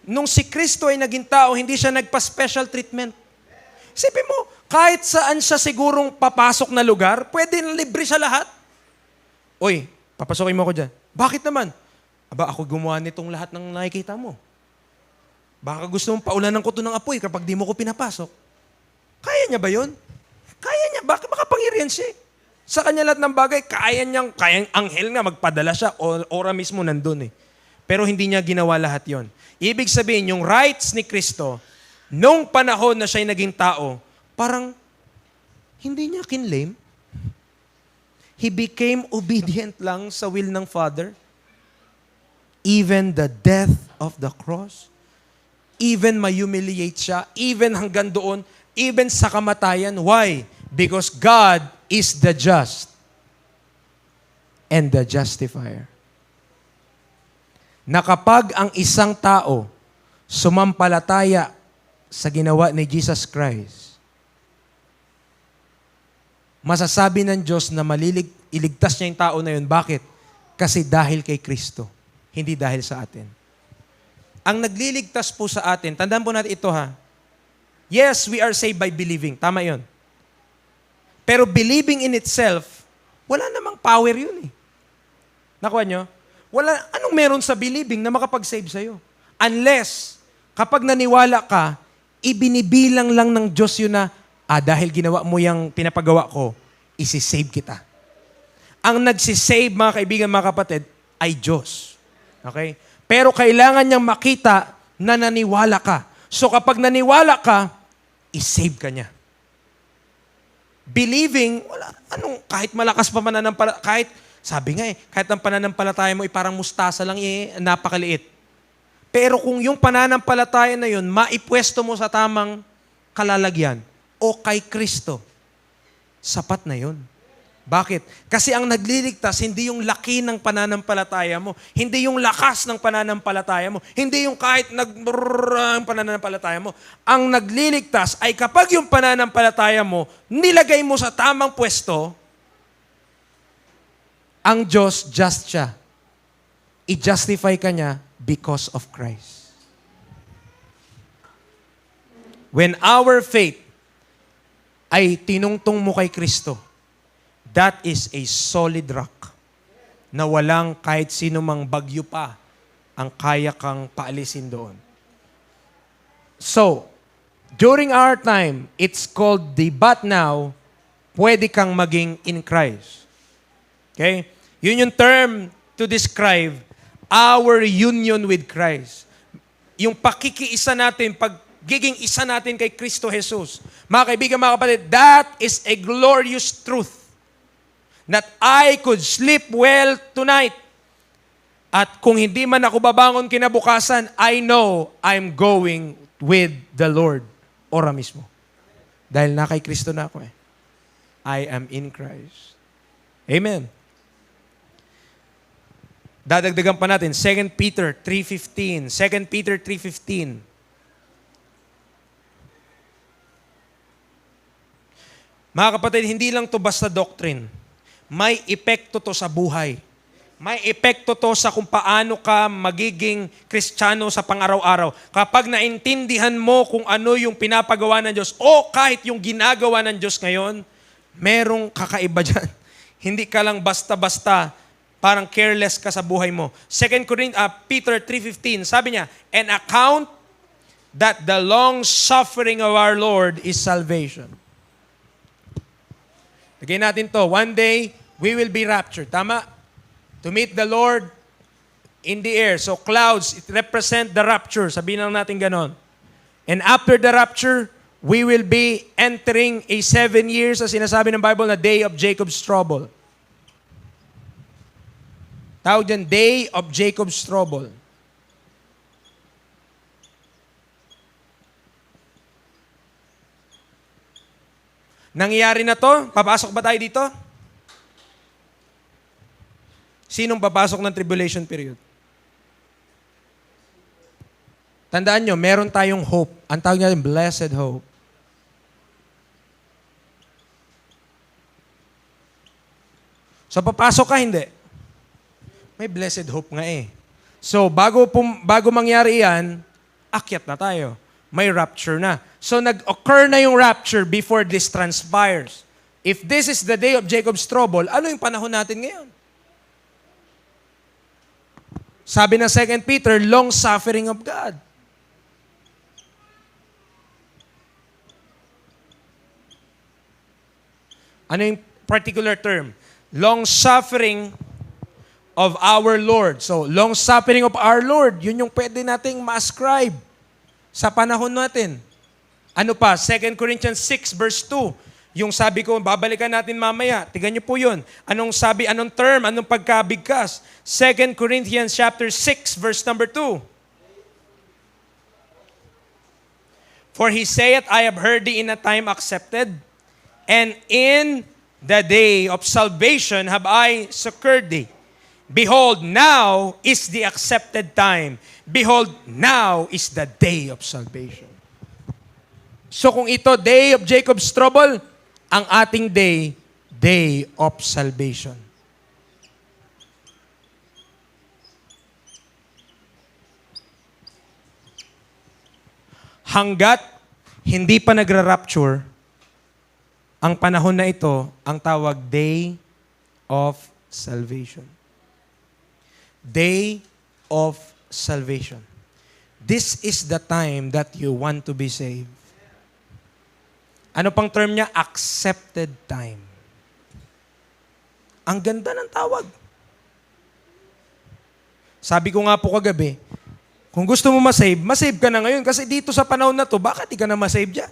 Nung si Kristo ay naging tao, hindi siya nagpa-special treatment. Isipin mo, kahit saan siya sigurong papasok na lugar, pwede na libre siya lahat. Uy, papasokin mo ako dyan. Bakit naman? Aba, ako gumawa nitong lahat ng nakikita mo. Baka gusto mong paulanan ko to ng apoy kapag di mo ko pinapasok. Kaya niya ba yun? Kaya niya. Baka makapangyarihan siya. Sa kanya lahat ng bagay, kayang anghel nga magpadala siya. Ora mismo nandun eh. Pero hindi niya ginawa lahat yon. Ibig sabihin, yung rights ni Kristo, nung panahon na siya'y naging tao, parang hindi niya kinlame. He became obedient lang sa will ng Father. Even the death of the cross. Even ma-humiliate siya, even hanggang doon, even sa kamatayan. Why? Because God is the just and the justifier. Na kapag ang isang tao sumampalataya sa ginawa ni Jesus Christ, masasabi ng Diyos na iligtas niya yung tao na yun. Bakit? Kasi dahil kay Kristo, hindi dahil sa atin. Ang nagliligtas po sa atin, tandaan po natin ito ha. Yes, we are saved by believing. Tama yon. Pero believing in itself, wala namang power yun eh. Nakuha nyo? Anong meron sa believing na makapag-save sa'yo? Unless, kapag naniwala ka, ibinibilang lang ng Diyos yun na, dahil ginawa mo yung pinapagawa ko, isi-save kita. Ang nagsisave, mga kaibigan, mga kapatid, ay Diyos. Okay? Pero kailangan niyang makita na naniwala ka. So kapag naniwala ka, isave ka niya. Believing, kahit malakas pa mananampalataya, sabi nga kahit ang pananampalataya mo ay parang mustasa lang napakaliit. Pero kung yung pananampalataya na yun, maipwesto mo sa tamang kalalagyan o kay Kristo, sapat na yun. Bakit? Kasi ang nagliligtas, hindi yung laki ng pananampalataya mo. Hindi yung lakas ng pananampalataya mo. Hindi yung kahit ang pananampalataya mo. Ang nagliligtas ay kapag yung pananampalataya mo, nilagay mo sa tamang pwesto, ang Diyos just siya. I-justify ka niya because of Christ. When our faith ay tinungtong mo kay Kristo, that is a solid rock na walang kahit sino mang bagyo pa ang kaya kang paalisin doon. So, during our time, it's called the but now, pwede kang maging in Christ. Okay? Yun yung term to describe our union with Christ. Yung pakikiisa natin, pagiging isa natin kay Kristo Jesus. Mga kaibigan, mga kapatid, that is a glorious truth. That I could sleep well tonight. At kung hindi man ako babangon kinabukasan, I know I'm going with the Lord. Ora mismo. Dahil na kay Kristo na ako eh. I am in Christ. Amen. Dadagdagan pa natin, 2 Peter 3:15. 2 Peter 3:15. Mga kapatid, hindi lang to basta doctrine. May epekto to sa buhay. May epekto to sa kung paano ka magiging Kristiyano sa pang-araw-araw. Kapag naintindihan mo kung ano yung pinapagawa ng Diyos o kahit yung ginagawa ng Diyos ngayon, merong kakaiba dyan. Hindi ka lang basta-basta, parang careless ka sa buhay mo. Peter 3:15, sabi niya, "And account that the long suffering of our Lord is salvation." Lagay natin to, one day, we will be raptured. Tama? To meet the Lord in the air. So clouds, it represent the rapture. Sabihin lang natin ganon. And after the rapture, we will be entering a 7 years, as sinasabi ng Bible, na day of Jacob's trouble. Tawag dyan, day of Jacob's trouble. Nangyayari na to? Papasok ba tayo dito? Sinong papasok ng tribulation period? Tandaan nyo, meron tayong hope. Ang tawag natin, blessed hope. So, papasok ka, hindi. May blessed hope nga eh. So, bago mangyari yan, akyat na tayo. May rapture na. So, nag-occur na yung rapture before this transpires. If this is the day of Jacob's trouble, ano yung panahon natin ngayon? Sabi ng 2 Peter, long suffering of God. Ano yung particular term? Long suffering of our Lord. So, long suffering of our Lord, yun yung pwede nating ma-ascribe sa panahon natin. Ano pa? 2 Corinthians 6 verse 2. Yung sabi ko, babalikan natin mamaya. Tingnan niyo po yun. Anong sabi, anong term, anong pagkabigkas? 2 Corinthians chapter 6 verse number 2. For he saith, I have heard thee in a time accepted, and in the day of salvation have I succored thee. Behold, now is the accepted time. Behold, now is the day of salvation. So kung ito, day of Jacob's trouble, ang ating day, day of salvation. Hanggat hindi pa nagra-rapture, ang panahon na ito, ang tawag day of salvation. Day of salvation. This is the time that you want to be saved. Ano pang term niya? Accepted time. Ang ganda ng tawag. Sabi ko nga po kagabi, kung gusto mo masave, masave ka na ngayon. Kasi dito sa panahon na to, bakit di ka na masave dyan?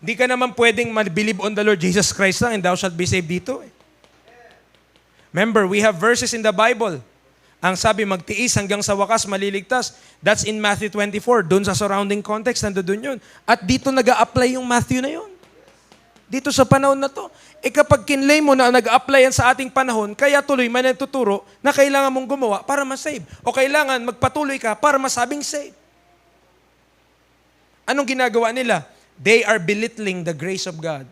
Hindi ka naman pwedeng believe on the Lord Jesus Christ lang and thou shalt be saved dito. Remember, we have verses in the Bible. Ang sabi, magtiis hanggang sa wakas, maliligtas. That's in Matthew 24. Doon sa surrounding context, nandoon yun. At dito nag-a-apply yung Matthew na yun. Dito sa panahon na to. E kapag kinlay mo na nag-a-apply yan sa ating panahon, kaya tuloy man nagtuturo na kailangan mong gumawa para masave. O kailangan magpatuloy ka para masabing save. Anong ginagawa nila? They are belittling the grace of God.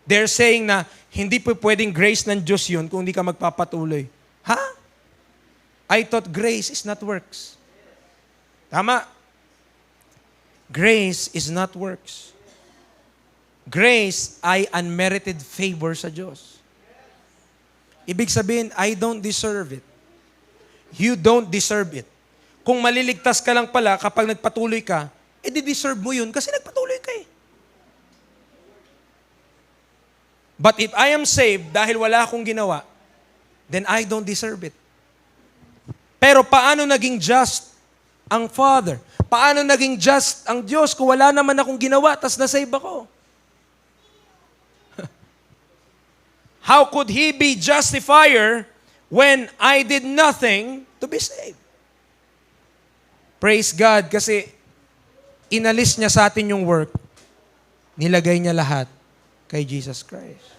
They're saying na hindi po pwedeng grace ng Diyos yun kung hindi ka magpapatuloy. Ha? I thought grace is not works. Tama. Grace is not works. Grace ay unmerited favor sa Diyos. Ibig sabihin, I don't deserve it. You don't deserve it. Kung maliligtas ka lang pala kapag nagpatuloy ka, edi deserve mo yun kasi nagpatuloy ka eh. But if I am saved dahil wala akong ginawa, then I don't deserve it. Pero paano naging just ang Father? Paano naging just ang Diyos kung wala naman akong ginawa tas na-save ako? How could He be justifier when I did nothing to be saved? Praise God kasi inalis niya sa atin yung work, nilagay niya lahat kay Jesus Christ.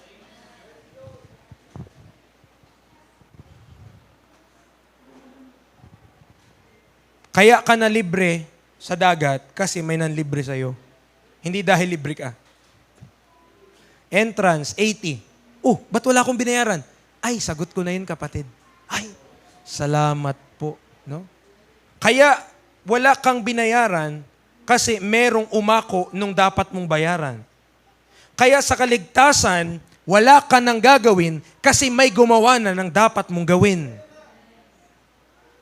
Kaya ka na libre sa dagat kasi may nanlibre sa'yo. Hindi dahil libre ka. Entrance, 80. Ba't wala akong binayaran? Ay, sagot ko na yun, kapatid. Ay, salamat po. No? Kaya wala kang binayaran kasi merong umako nung dapat mong bayaran. Kaya sa kaligtasan, wala ka nang gagawin kasi may gumawa na ng dapat mong gawin.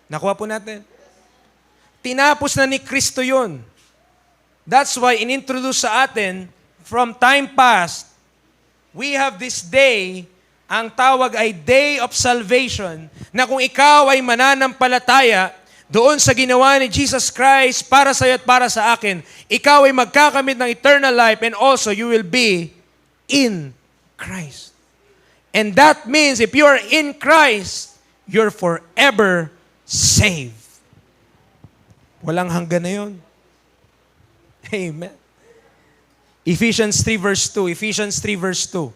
Nakuha po natin? Tinapos na ni Kristo yun. That's why inintroduce sa atin from time past we have this day, ang tawag ay Day of Salvation, na kung ikaw ay mananampalataya doon sa ginawa ni Jesus Christ para sa iyo at para sa akin, ikaw ay magkakamit ng eternal life and also you will be in Christ. And that means if you are in Christ, you're forever saved. Walang hanggan na yun. Amen. Ephesians 3 verse 2. Ephesians 3 verse 2.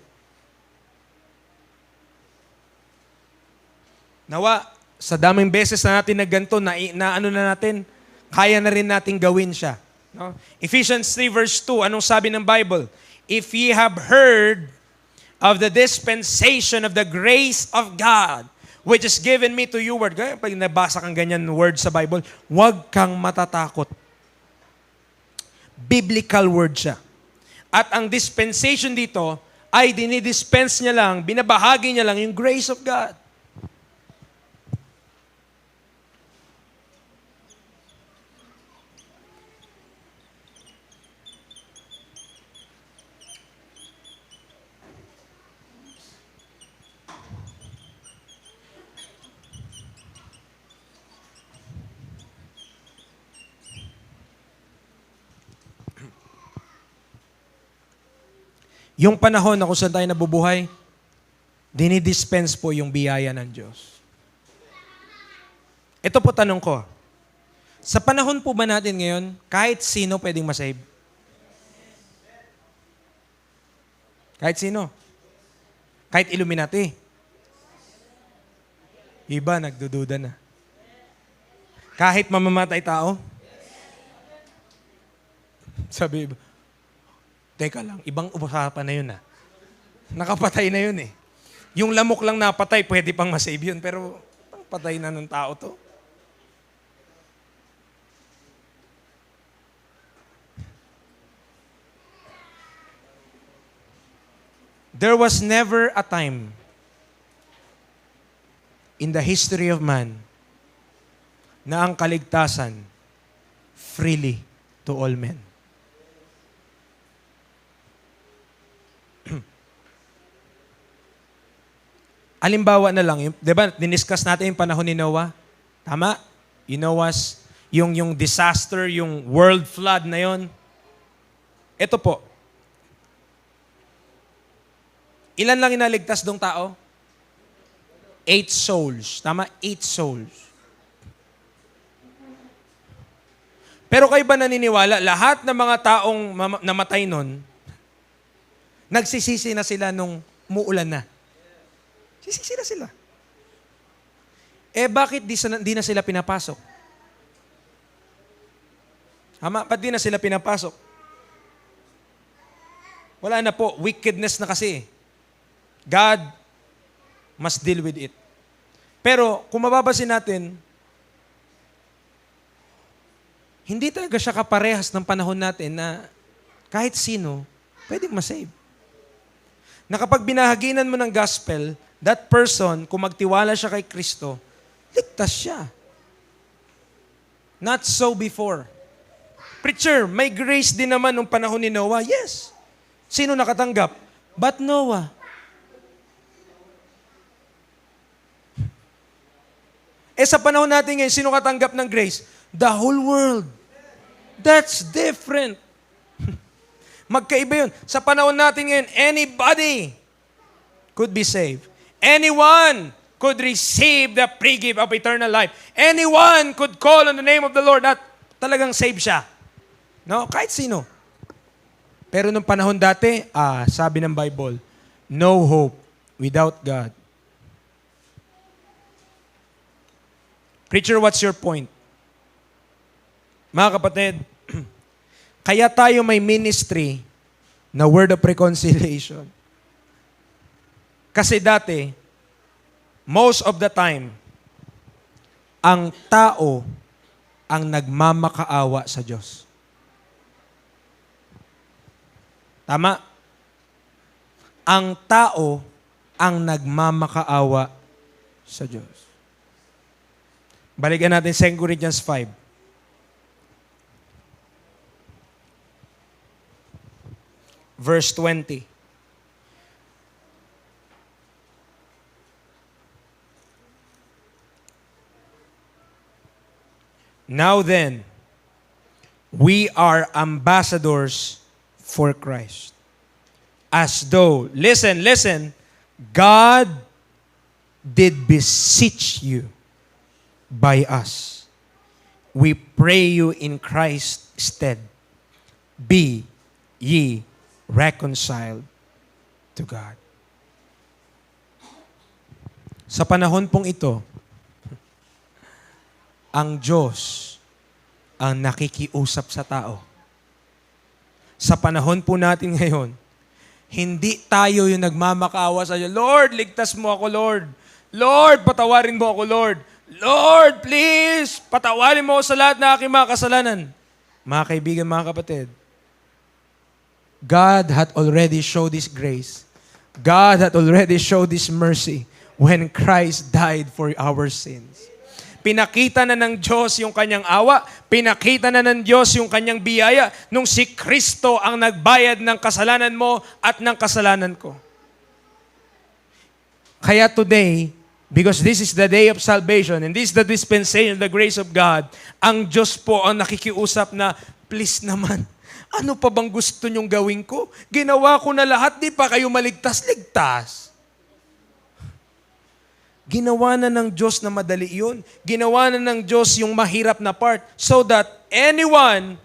Nawa, sa daming beses na natin na ganito, na ano na natin, kaya na rin natin gawin siya. No? Ephesians 3 verse 2, anong sabi ng Bible? If ye have heard of the dispensation of the grace of God, which is given me to you, word. Kaya pag nabasa kang ganyan word sa Bible, huwag kang matatakot. Biblical word siya. At ang dispensation dito ay dinidispense niya lang, binabahagi niya lang yung grace of God. Yung panahon na kung saan tayo nabubuhay, dinidispense po yung biyaya ng Diyos. Ito po tanong ko. Sa panahon po ba natin ngayon, kahit sino pwedeng masave? Kahit sino? Kahit Illuminati? Iba, nagdududa na. Kahit mamamatay tao? Sabi iba, teka lang, ibang usapan na yun . Nakapatay na yun . Yung lamok lang napatay, pwede pang masave yun. Pero patay na ng tao to. There was never a time in the history of man na ang kaligtasan freely to all men. Alimbawa na lang, di ba, diniscuss natin yung panahon ni Noah. Tama? Yung Noah's, yung disaster, yung world flood na yon. Ito po. Ilan lang inaligtas dong tao? 8 souls. Tama? 8 souls. Pero kayo ba naniniwala, lahat ng mga taong namatay nun, nagsisisi na sila nung muulan na? Sisisi na sila. Bakit di na sila pinapasok? Ba't di na sila pinapasok? Wala na po. Wickedness na kasi. God must deal with it. Pero, kung mababasin natin, hindi talaga siya kaparehas ng panahon natin na kahit sino, pwedeng masave. Na kapag binahaginan mo ng gospel, that person, kung magtiwala siya kay Kristo, ligtas siya. Not so before. Preacher, may grace din naman nung panahon ni Noah. Yes. Sino nakatanggap? But Noah. Sa panahon natin ngayon, sino katanggap ng grace? The whole world. That's different. Magkaiba yun. Sa panahon natin ngayon, anybody could be saved. Anyone could receive the free gift of eternal life. Anyone could call on the name of the Lord at talagang save siya. No? Kahit sino. Pero nung panahon dati, sabi ng Bible, no hope without God. Preacher, what's your point? Mga kapatid, kaya tayo may ministry na word of reconciliation. Kasi dati, most of the time, ang tao ang nagmamakaawa sa Diyos. Tama? Ang tao ang nagmamakaawa sa Diyos. Balikan natin 2 Corinthians 5. Verse 20. Now then, we are ambassadors for Christ. As though, listen, God did beseech you by us. We pray you in Christ's stead. Be ye reconciled to God. Sa panahon pong ito, ang Diyos ang nakikiusap sa tao. Sa panahon po natin ngayon, hindi tayo yung nagmamakaawa sa Diyos. Lord, ligtas mo ako, Lord. Lord, patawarin mo ako, Lord. Lord, please, patawarin mo ako sa lahat ng aking mga kasalanan. Mga kaibigan, mga kapatid, God had already showed His grace. God had already showed His mercy when Christ died for our sins. Pinakita na ng Diyos yung kanyang awa, pinakita na ng Diyos yung kanyang biyaya nung si Kristo ang nagbayad ng kasalanan mo at ng kasalanan ko. Kaya today, because this is the day of salvation and this is the dispensation of the grace of God, ang Diyos po ang nakikiusap na, please naman, ano pa bang gusto nyong gawin ko? Ginawa ko na lahat, di pa kayo maligtas-ligtas. Ginawa na ng Diyos na madali yun. Ginawa na ng Diyos yung mahirap na part. So that anyone,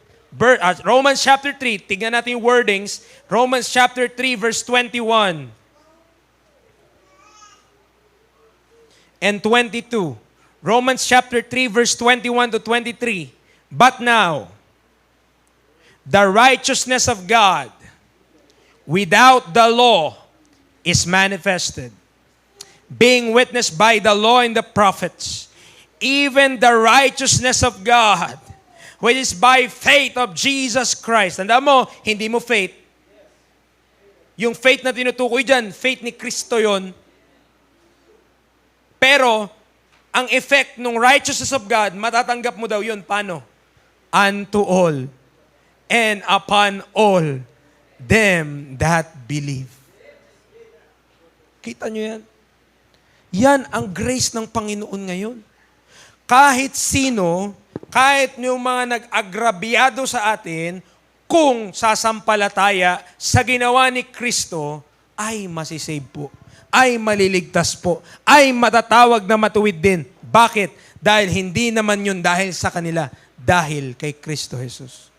Romans chapter 3, tignan natin yung wordings, Romans chapter 3 verse 21 and 22. Romans chapter 3 verse 21 to 23. But now, the righteousness of God without the law is manifested, being witnessed by the law and the prophets, even the righteousness of God, which is by faith of Jesus Christ. Tandaan mo, hindi mo faith. Yung faith na tinutukoy dyan, faith ni Kristo yon. Pero, ang effect ng righteousness of God, matatanggap mo daw yun. Paano? Unto all, and upon all them that believe. Kita nyo yan? Yan ang grace ng Panginoon ngayon. Kahit sino, kahit yung mga nag-agrabyado sa atin, kung sasampalataya sa ginawa ni Kristo, ay masisave po, ay maliligtas po, ay matatawag na matuwid din. Bakit? Dahil hindi naman yun dahil sa kanila, dahil kay Kristo Jesus.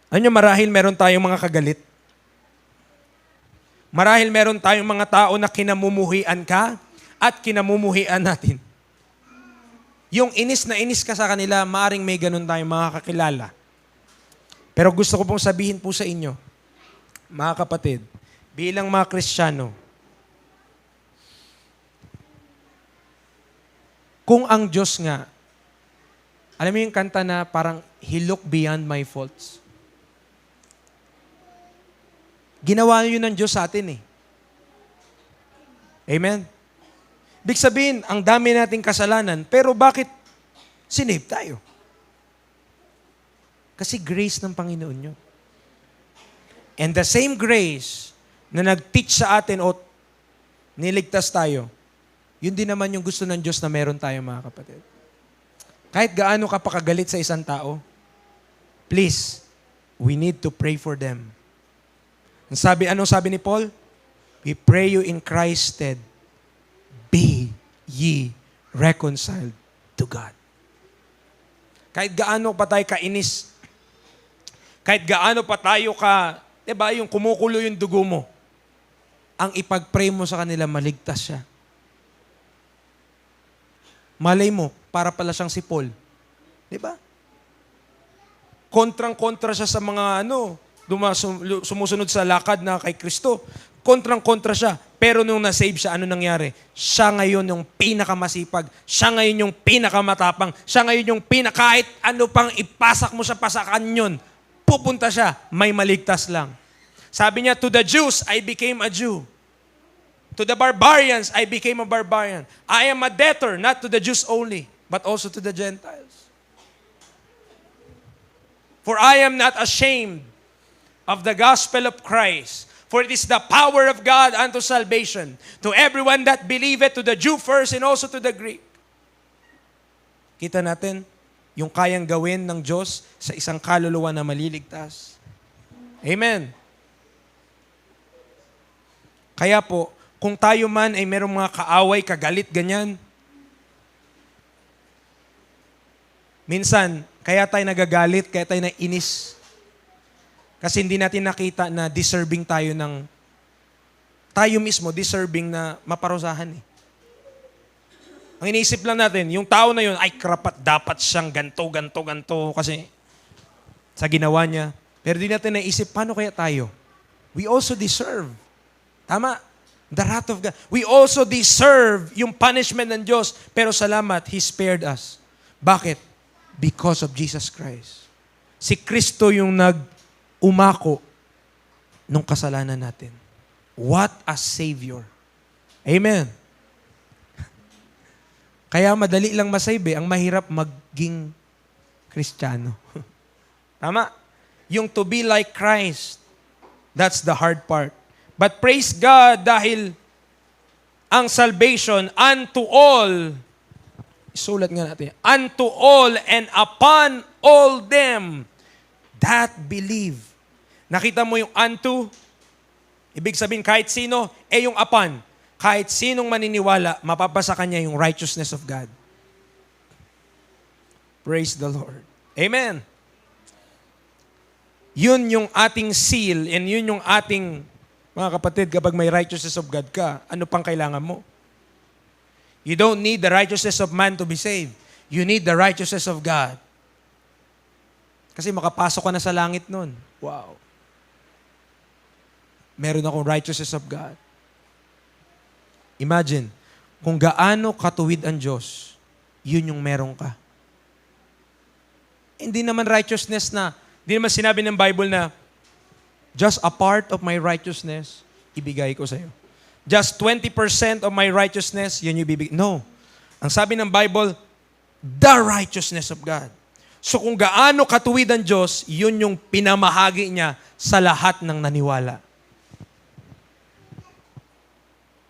Ano marahil meron tayong mga kagalit? Marahil meron tayong mga tao na kinamumuhian ka at kinamumuhian natin. Yung inis na inis ka sa kanila, maaring may ganun tayong mga kakilala. Pero gusto ko pong sabihin po sa inyo, mga kapatid, bilang mga Kristiyano, kung ang Diyos nga, alam mo yung kanta na parang, He looked beyond my faults. Ginawa yun ng Diyos sa atin eh. Amen? Ibig sabihin, ang dami nating kasalanan, pero bakit sinave tayo? Kasi grace ng Panginoon yun. And the same grace na nag-teach sa atin o niligtas tayo, yun din naman yung gusto ng Diyos na meron tayo, mga kapatid. Kahit gaano ka pakagalit sa isang tao, please, we need to pray for them. Anong sabi ni Paul? We pray you in Christ's stead. Be ye reconciled to God. Kahit gaano pa tayo kainis, kahit gaano pa tayo diba, yung kumukulo yung dugo mo, ang ipag-pray mo sa kanila, maligtas siya. Malay mo, para pala siyang si Paul. Diba? Kontrang-kontra siya sa mga sumusunod sa lakad na kay Kristo. Kontrang-kontra siya. Pero nung na-save siya, ano nangyari? Siya ngayon yung pinakamasipag. Siya ngayon yung pinakamatapang. Siya ngayon yung kahit ano pang ipasak mo sa pasakan yun, pupunta siya, may maligtas lang. Sabi niya, to the Jews, I became a Jew. To the barbarians, I became a barbarian. I am a debtor, not to the Jews only, but also to the Gentiles. For I am not ashamed of the gospel of Christ. For it is the power of God unto salvation to everyone that believeth, to the Jew first and also to the Greek. Kita natin, yung kayang gawin ng Diyos sa isang kaluluwa na maliligtas. Amen. Kaya po, kung tayo man ay merong mga kaaway, kagalit, ganyan, minsan, kaya tayo nagagalit, kaya tayo nainis. Kasi hindi natin nakita na deserving tayo tayo mismo deserving na maparusahan eh. Ang iniisip lang natin, yung tao na yun, ay karapat dapat siyang ganto kasi sa ginawa niya. Pero di natin naisip, paano kaya tayo? We also deserve. Tama? The wrath of God. We also deserve yung punishment ng Diyos. Pero salamat, He spared us. Bakit? Because of Jesus Christ. Si Kristo yung nag-umako nung kasalanan natin. What a Savior. Amen. Kaya madali lang masave eh. Ang mahirap maging Kristiyano. Tama? Yung to be like Christ, that's the hard part. But praise God dahil ang salvation unto all, isulat nga natin, unto all and upon all them that believe. Nakita mo yung unto? Ibig sabihin kahit sino, yung upon. Kahit sinong maniniwala, mapapasa kanya yung righteousness of God. Praise the Lord. Amen. Yun yung ating seal and yun yung ating, mga kapatid, kapag may righteousness of God ka, ano pang kailangan mo? You don't need the righteousness of man to be saved. You need the righteousness of God. Kasi makapasok ka na sa langit nun. Wow. Meron akong righteousness of God. Imagine, kung gaano katuwid ang Diyos, yun yung meron ka. Hindi naman righteousness na, hindi naman sinabi ng Bible na, just a part of my righteousness, ibigay ko sa'yo. Just 20% of my righteousness, yun yung ibibigay. No. Ang sabi ng Bible, the righteousness of God. So kung gaano katuwid ang Diyos, yun yung pinamahagi niya sa lahat ng naniwala.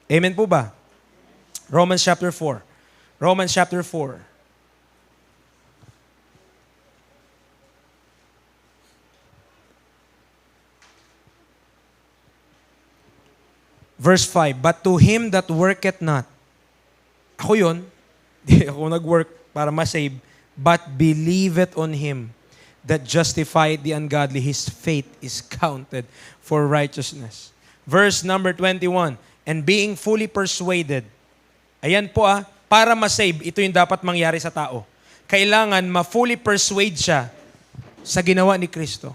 Amen po ba? Romans chapter 4. Romans chapter 4. Verse 5, but to him that worketh not. Ako yun. Hindi ako nag-work para ma-save. But believeth on him that justified the ungodly. His faith is counted for righteousness. Verse number 21, and being fully persuaded. Ayan po para ma-save, ito yung dapat mangyari sa tao. Kailangan ma-fully persuade siya sa ginawa ni Kristo.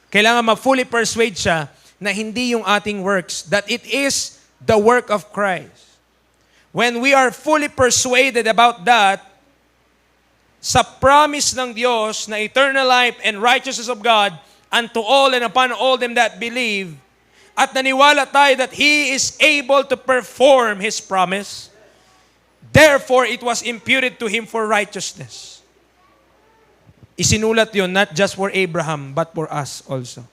Kailangan ma-fully persuade siya na hindi yung ating works, that it is the work of Christ. When we are fully persuaded about that, sa promise ng Diyos na eternal life and righteousness of God unto all and upon all them that believe, at naniwala tayo that He is able to perform His promise, therefore it was imputed to Him for righteousness. Isinulat yun not just for Abraham, but for us also.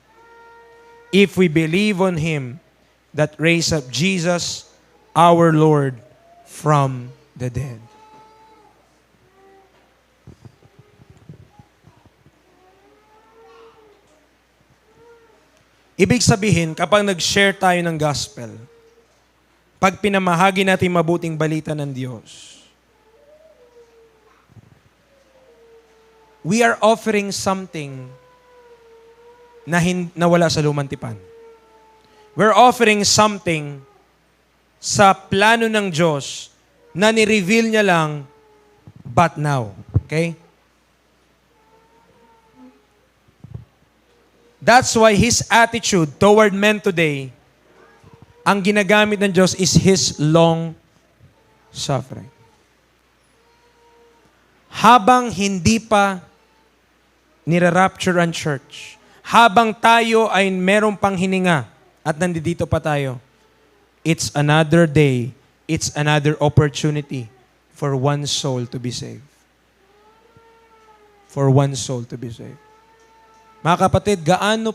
If we believe on Him that raised up Jesus, our Lord, from the dead. Ibig sabihin, kapag nag-share tayo ng gospel, pag pinamahagi natin mabuting balita ng Diyos, we are offering something na wala sa lumang tipan. We're offering something sa plano ng Diyos na ni-reveal niya lang but now. Okay? That's why His attitude toward men today, ang ginagamit ng Diyos is His long suffering. Habang hindi pa nire-rapture ang church, habang tayo ay merong panghininga at nandito pa tayo, it's another day, it's another opportunity for one soul to be saved. For one soul to be saved. Mga kapatid, gaano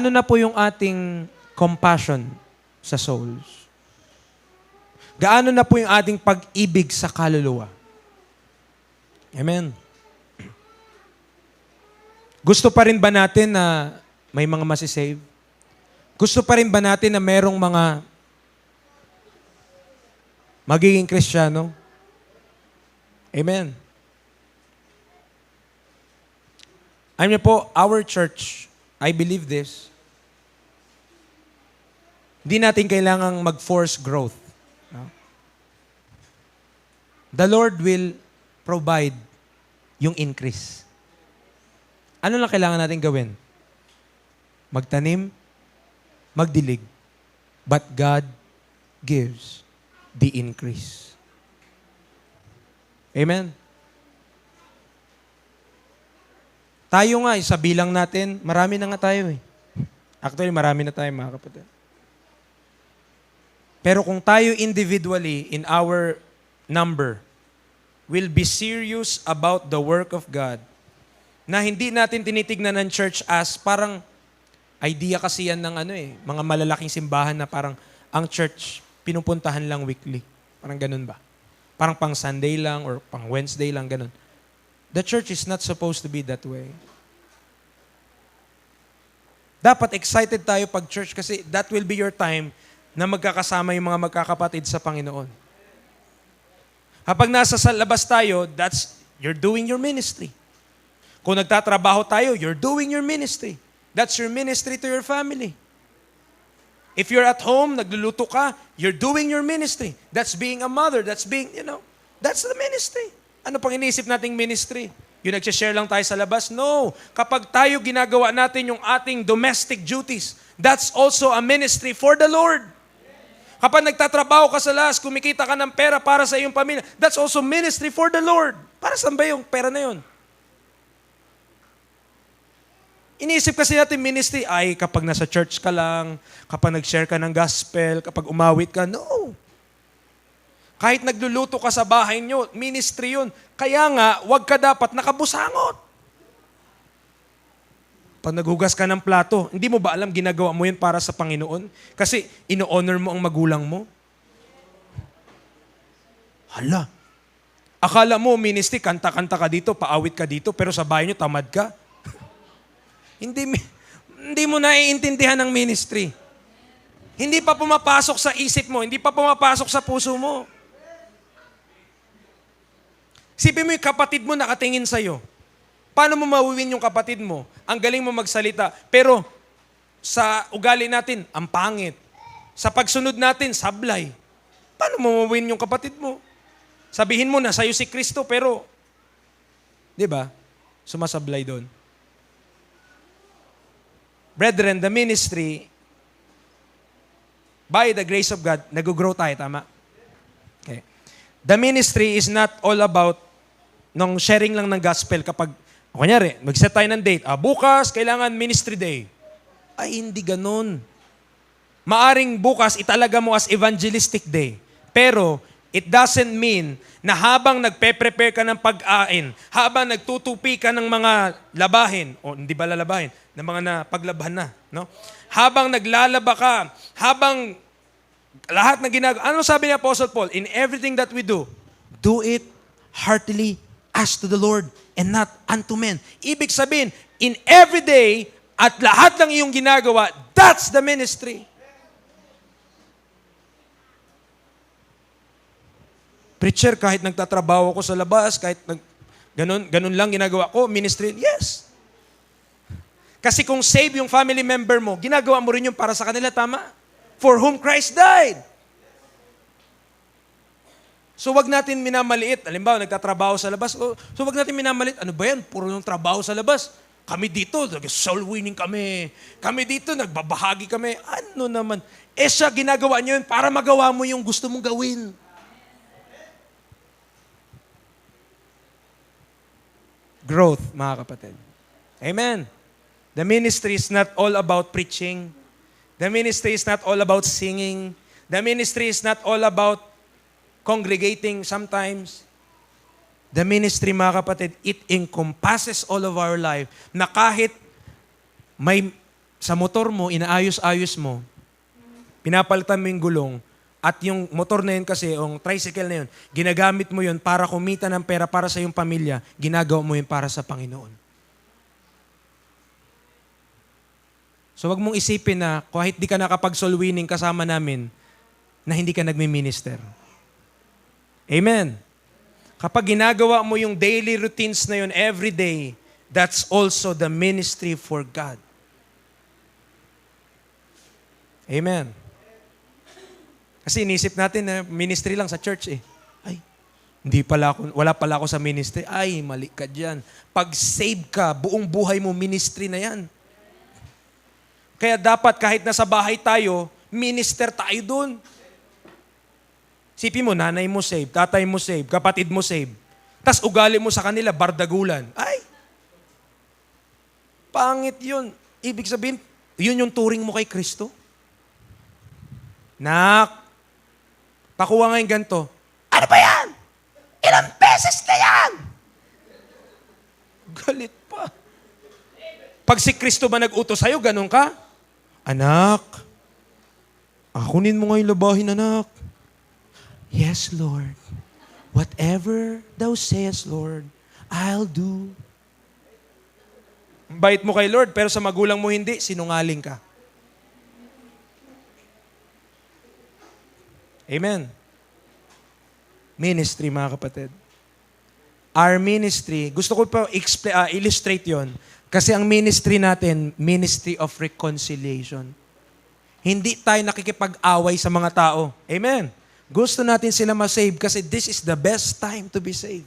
na po yung ating compassion sa souls? Gaano na po yung ating pag-ibig sa kaluluwa? Amen. Gusto pa rin ba natin na may mga masisave? Gusto pa rin ba natin na merong mga magiging Kristiyano? Amen. Alam niyo po, our church, I believe this, hindi natin kailangang mag-force growth. No? The Lord will provide yung increase. Ano lang kailangan natin gawin? Magtanim, magdilig. But God gives the increase. Amen? Tayo nga, sa bilang natin, marami na nga tayo eh. Actually, marami na tayo mga kapatid. Pero kung tayo individually, in our number, will be serious about the work of God, na hindi natin tinitignan ng church as parang idea kasi yan ng mga malalaking simbahan na parang ang church pinupuntahan lang weekly. Parang ganun ba? Parang pang Sunday lang or pang Wednesday lang, ganun. The church is not supposed to be that way. Dapat excited tayo pag church kasi that will be your time na magkakasama yung mga magkakapatid sa Panginoon. Kapag nasa sa labas tayo, you're doing your ministry. Kung nagtatrabaho tayo, you're doing your ministry. That's your ministry to your family. If you're at home, nagluluto ka, you're doing your ministry. That's being a mother. That's being, that's the ministry. Ano pang iniisip nating ministry? Yung nagsishare lang tayo sa labas? No. Kapag tayo ginagawa natin yung ating domestic duties, that's also a ministry for the Lord. Kapag nagtatrabaho ka sa labas, kumikita ka ng pera para sa iyong pamilya, that's also ministry for the Lord. Para saan ba yung pera na yun? Iniisip kasi natin ministry, ay kapag nasa church ka lang, kapag nag-share ka ng gospel, kapag umawit ka, no. Kahit nagluluto ka sa bahay nyo, ministry yun. Kaya nga, wag ka dapat nakabusangot. Pag naghugas ka ng plato, hindi mo ba alam ginagawa mo yun para sa Panginoon? Kasi ino-honor mo ang magulang mo. Hala. Akala mo, ministry, kanta-kanta ka dito, paawit ka dito, pero sa bahay nyo, tamad ka. Hindi mo naiintindihan ang ministry. Hindi pa pumapasok sa isip mo, hindi pa pumapasok sa puso mo. Sipin mo yung kapatid mo nakatingin sa'yo. Paano mo mawawin yung kapatid mo? Ang galing mo magsalita. Pero sa ugali natin, ang pangit. Sa pagsunod natin, sablay. Paano mo mawawin yung kapatid mo? Sabihin mo na sa'yo si Kristo, pero, di ba, sumasablay doon. Brethren, the ministry, by the grace of God, nag-grow tayo, tama? Okay. The ministry is not all about nung sharing lang ng gospel kapag, kunyari, mag-set tayo ng date. Bukas, kailangan ministry day. Ay, hindi ganun. Maaring bukas, italaga mo as evangelistic day. Pero, it doesn't mean na habang nagpe-prepare ka ng pag-ain, habang nagtutupi ka ng mga labahin, o hindi ba lalabahin, ng mga napaglabahan na, no? Habang naglalaba ka, habang lahat na ginagawa, ano sabi ni Apostle Paul? In everything that we do it heartily as to the Lord and not unto men. Ibig sabihin, in every day, at lahat ng iyong ginagawa, that's the ministry. Preacher, kahit nagtatrabaho ko sa labas, kahit ganun lang ginagawa ko, ministry, yes. Kasi kung save yung family member mo, ginagawa mo rin yung para sa kanila, tama? For whom Christ died. So wag natin minamaliit. Halimbawa, nagtatrabaho sa labas. So wag natin minamaliit. Ano ba yan? Puro yung trabaho sa labas. Kami dito, soul winning kami. Kami dito, nagbabahagi kami. Ano naman? Siya, ginagawa niyo yun para magawa mo yung gusto mong gawin. Growth, mga kapatid. Amen. The ministry is not all about preaching. The ministry is not all about singing. The ministry is not all about congregating sometimes. The ministry, mga kapatid, it encompasses all of our life na kahit may sa motor mo, inaayos-ayos mo, pinapalitan mo yung gulong, At yung motor na yun kasi, yung tricycle na yun, ginagamit mo yun para kumita ng pera para sa iyong pamilya, ginagawa mo yun para sa Panginoon. So wag mong isipin na kahit di ka nakapag-soul winning kasama namin, na hindi ka nagmi-minister. Amen. Kapag ginagawa mo yung daily routines na yun every day, that's also the ministry for God. Amen. Kasi inisip natin na ministry lang sa church eh. Ay, wala pala ako sa ministry. Ay, mali ka dyan. Pag save ka, buong buhay mo, ministry na yan. Kaya dapat kahit nasa bahay tayo, minister tayo dun. Sipin mo, nanay mo save, tatay mo save, kapatid mo save. Tas ugali mo sa kanila, bardagulan. Ay, pangit yun. Ibig sabihin, yun yung turing mo kay Kristo. Nak, pakuha nga yung ganito. Ano ba yan? Ilang beses na yan? Galit pa. Pag si Kristo ba nag-utos sa'yo, ganun ka? Anak, akunin mo nga yung labahin, anak. Yes, Lord. Whatever thou sayest, Lord, I'll do. Bait mo kay Lord, pero sa magulang mo hindi, sinungaling ka. Amen. Ministry, mga kapatid. Our ministry, gusto ko pa illustrate yon. Kasi ang ministry natin, ministry of reconciliation. Hindi tayo nakikipag-away sa mga tao. Amen. Gusto natin sila ma-save kasi this is the best time to be saved.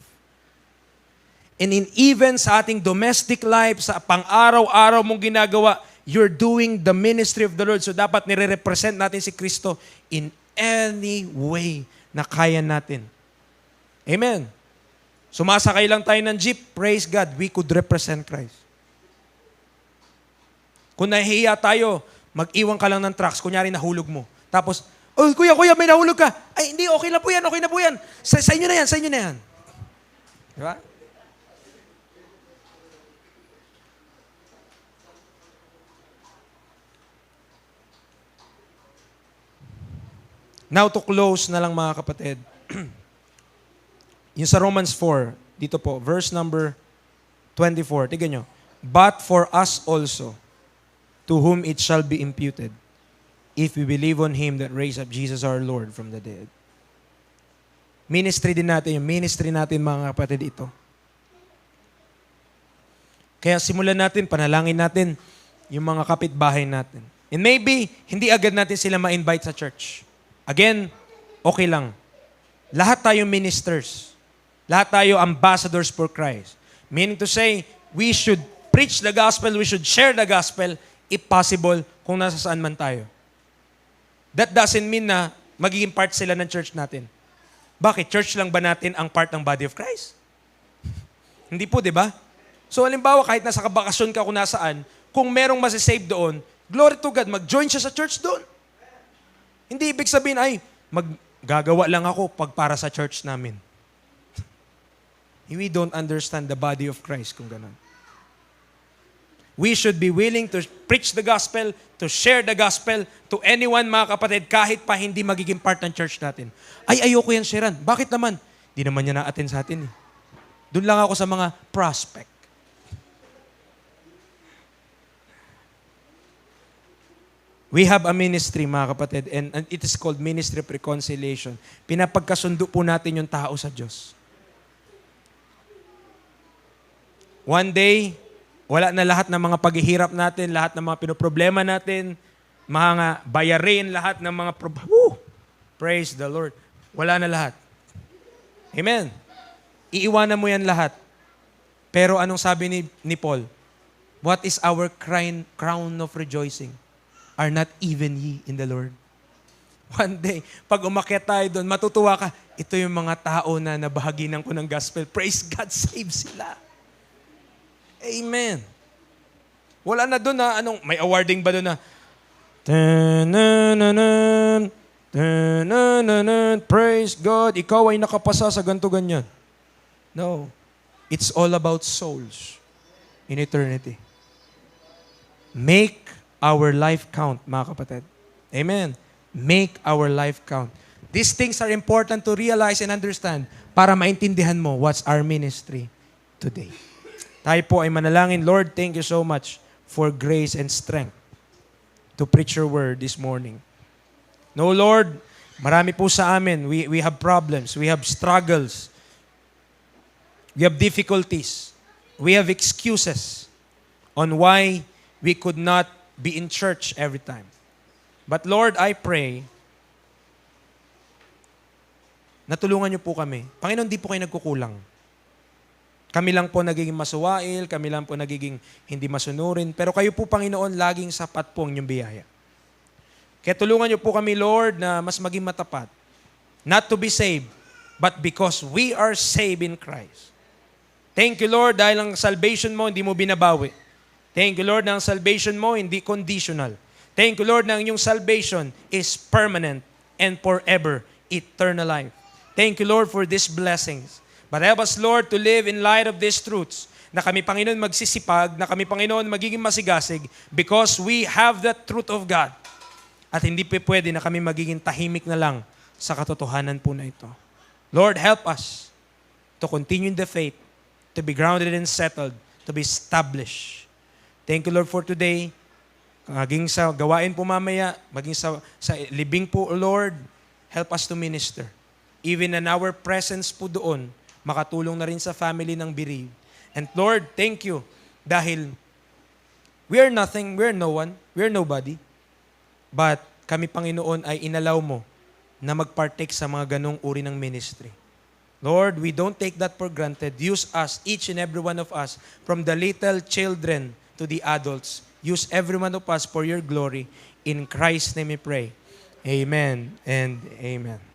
And even sa ating domestic life, sa pang-araw-araw mong ginagawa, you're doing the ministry of the Lord. So dapat nire-represent natin si Kristo in any way na kaya natin. Amen. Sumasakay lang tayo ng jeep, praise God, we could represent Christ. Kung nahihiya tayo, mag-iwan ka lang ng trucks, kunyari nahulog mo. Tapos, oh, kuya, may nahulog ka. Ay, hindi, okay na po yan. Sa inyo na yan. Diba? Now to close na lang mga kapatid. Yung sa Romans 4, dito po, verse number 24. Tignan nyo. But for us also, to whom it shall be imputed, if we believe on Him that raised up Jesus our Lord from the dead. Ministry din natin, yung ministry natin mga kapatid ito. Kaya simulan natin, panalangin natin yung mga kapitbahay natin. And maybe, hindi agad natin sila ma-invite sa church. Again, okay lang. Lahat tayo ministers. Lahat tayo ambassadors for Christ. Meaning to say, we should preach the gospel, we should share the gospel, if possible, kung nasa saan man tayo. That doesn't mean na magiging part sila ng church natin. Bakit? Church lang ba natin ang part ng body of Christ? Hindi po, di ba? So, halimbawa, kahit nasa kabakasyon ka kung nasaan, kung merong masisave doon, glory to God, mag-join siya sa church doon. Hindi ibig sabihin, ay, maggagawa lang ako pag para sa church namin. We don't understand the body of Christ kung ganun. We should be willing to preach the gospel, to share the gospel to anyone, mga kapatid, kahit pa hindi magiging part ng church natin. Ay, ayoko yan sharean. Bakit naman? Di naman niya na-attend sa atin. Doon lang ako sa mga prospect. We have a ministry, mga kapatid, and it is called Ministry of Reconciliation. Pinapagkasundo po natin yung tao sa Diyos. One day, wala na lahat ng mga paghihirap natin, lahat ng mga pinoproblema natin, mga bayarin, lahat ng mga praise the Lord. Wala na lahat. Amen. Iiwanan mo yan lahat. Pero anong sabi ni Paul? What is our crown of rejoicing? Are not even ye in the Lord? One day, pag umakyat tayo doon, matutuwa ka, ito yung mga tao na nabahaginan ko ng gospel. Praise God, save sila. Amen. Wala na doon na, may awarding ba doon na, praise God, ikaw ay nakapasa sa ganito ganyan. No. It's all about souls in eternity. Make our life count, mga kapatid. Amen. Make our life count. These things are important to realize and understand para maintindihan mo what's our ministry today. Tayo po ay manalangin. Lord, thank you so much for grace and strength to preach your word this morning. No, Lord, marami po sa amin. We have problems. We have struggles. We have difficulties. We have excuses on why we could not be in church every time. But Lord, I pray na tulungan niyo po kami. Panginoon, di po kayo nagkukulang. Kami lang po nagiging masuwail, kami lang po nagiging hindi masunurin, pero kayo po, Panginoon, laging sapat po ang inyong biyaya. Kaya tulungan niyo po kami, Lord, na mas maging matapat. Not to be saved, but because we are saved in Christ. Thank you, Lord, dahil ang salvation mo, hindi mo binabawi. Thank you, Lord, na ang salvation mo, hindi conditional. Thank you, Lord, na ang inyong salvation is permanent and forever, eternal life. Thank you, Lord, for these blessings. But help us, Lord, to live in light of these truths, na kami, Panginoon, magsisipag, na kami, Panginoon, magiging masigasig because we have the truth of God. At hindi pa pwede na kami magiging tahimik na lang sa katotohanan po na ito. Lord, help us to continue in the faith, to be grounded and settled, to be established. Thank you, Lord, for today. Maging sa gawain po mamaya, maging sa libing po, Lord, help us to minister. Even in our presence po doon, makatulong na rin sa family ng bereaved. And Lord, thank you dahil we are nothing, we are no one, we are nobody. But kami, Panginoon, ay inalaw mo na magpartake sa mga ganong uri ng ministry. Lord, we don't take that for granted. Use us, each and every one of us, from the little children to the adults. Use every one of us for your glory. In Christ's name we pray. Amen and amen.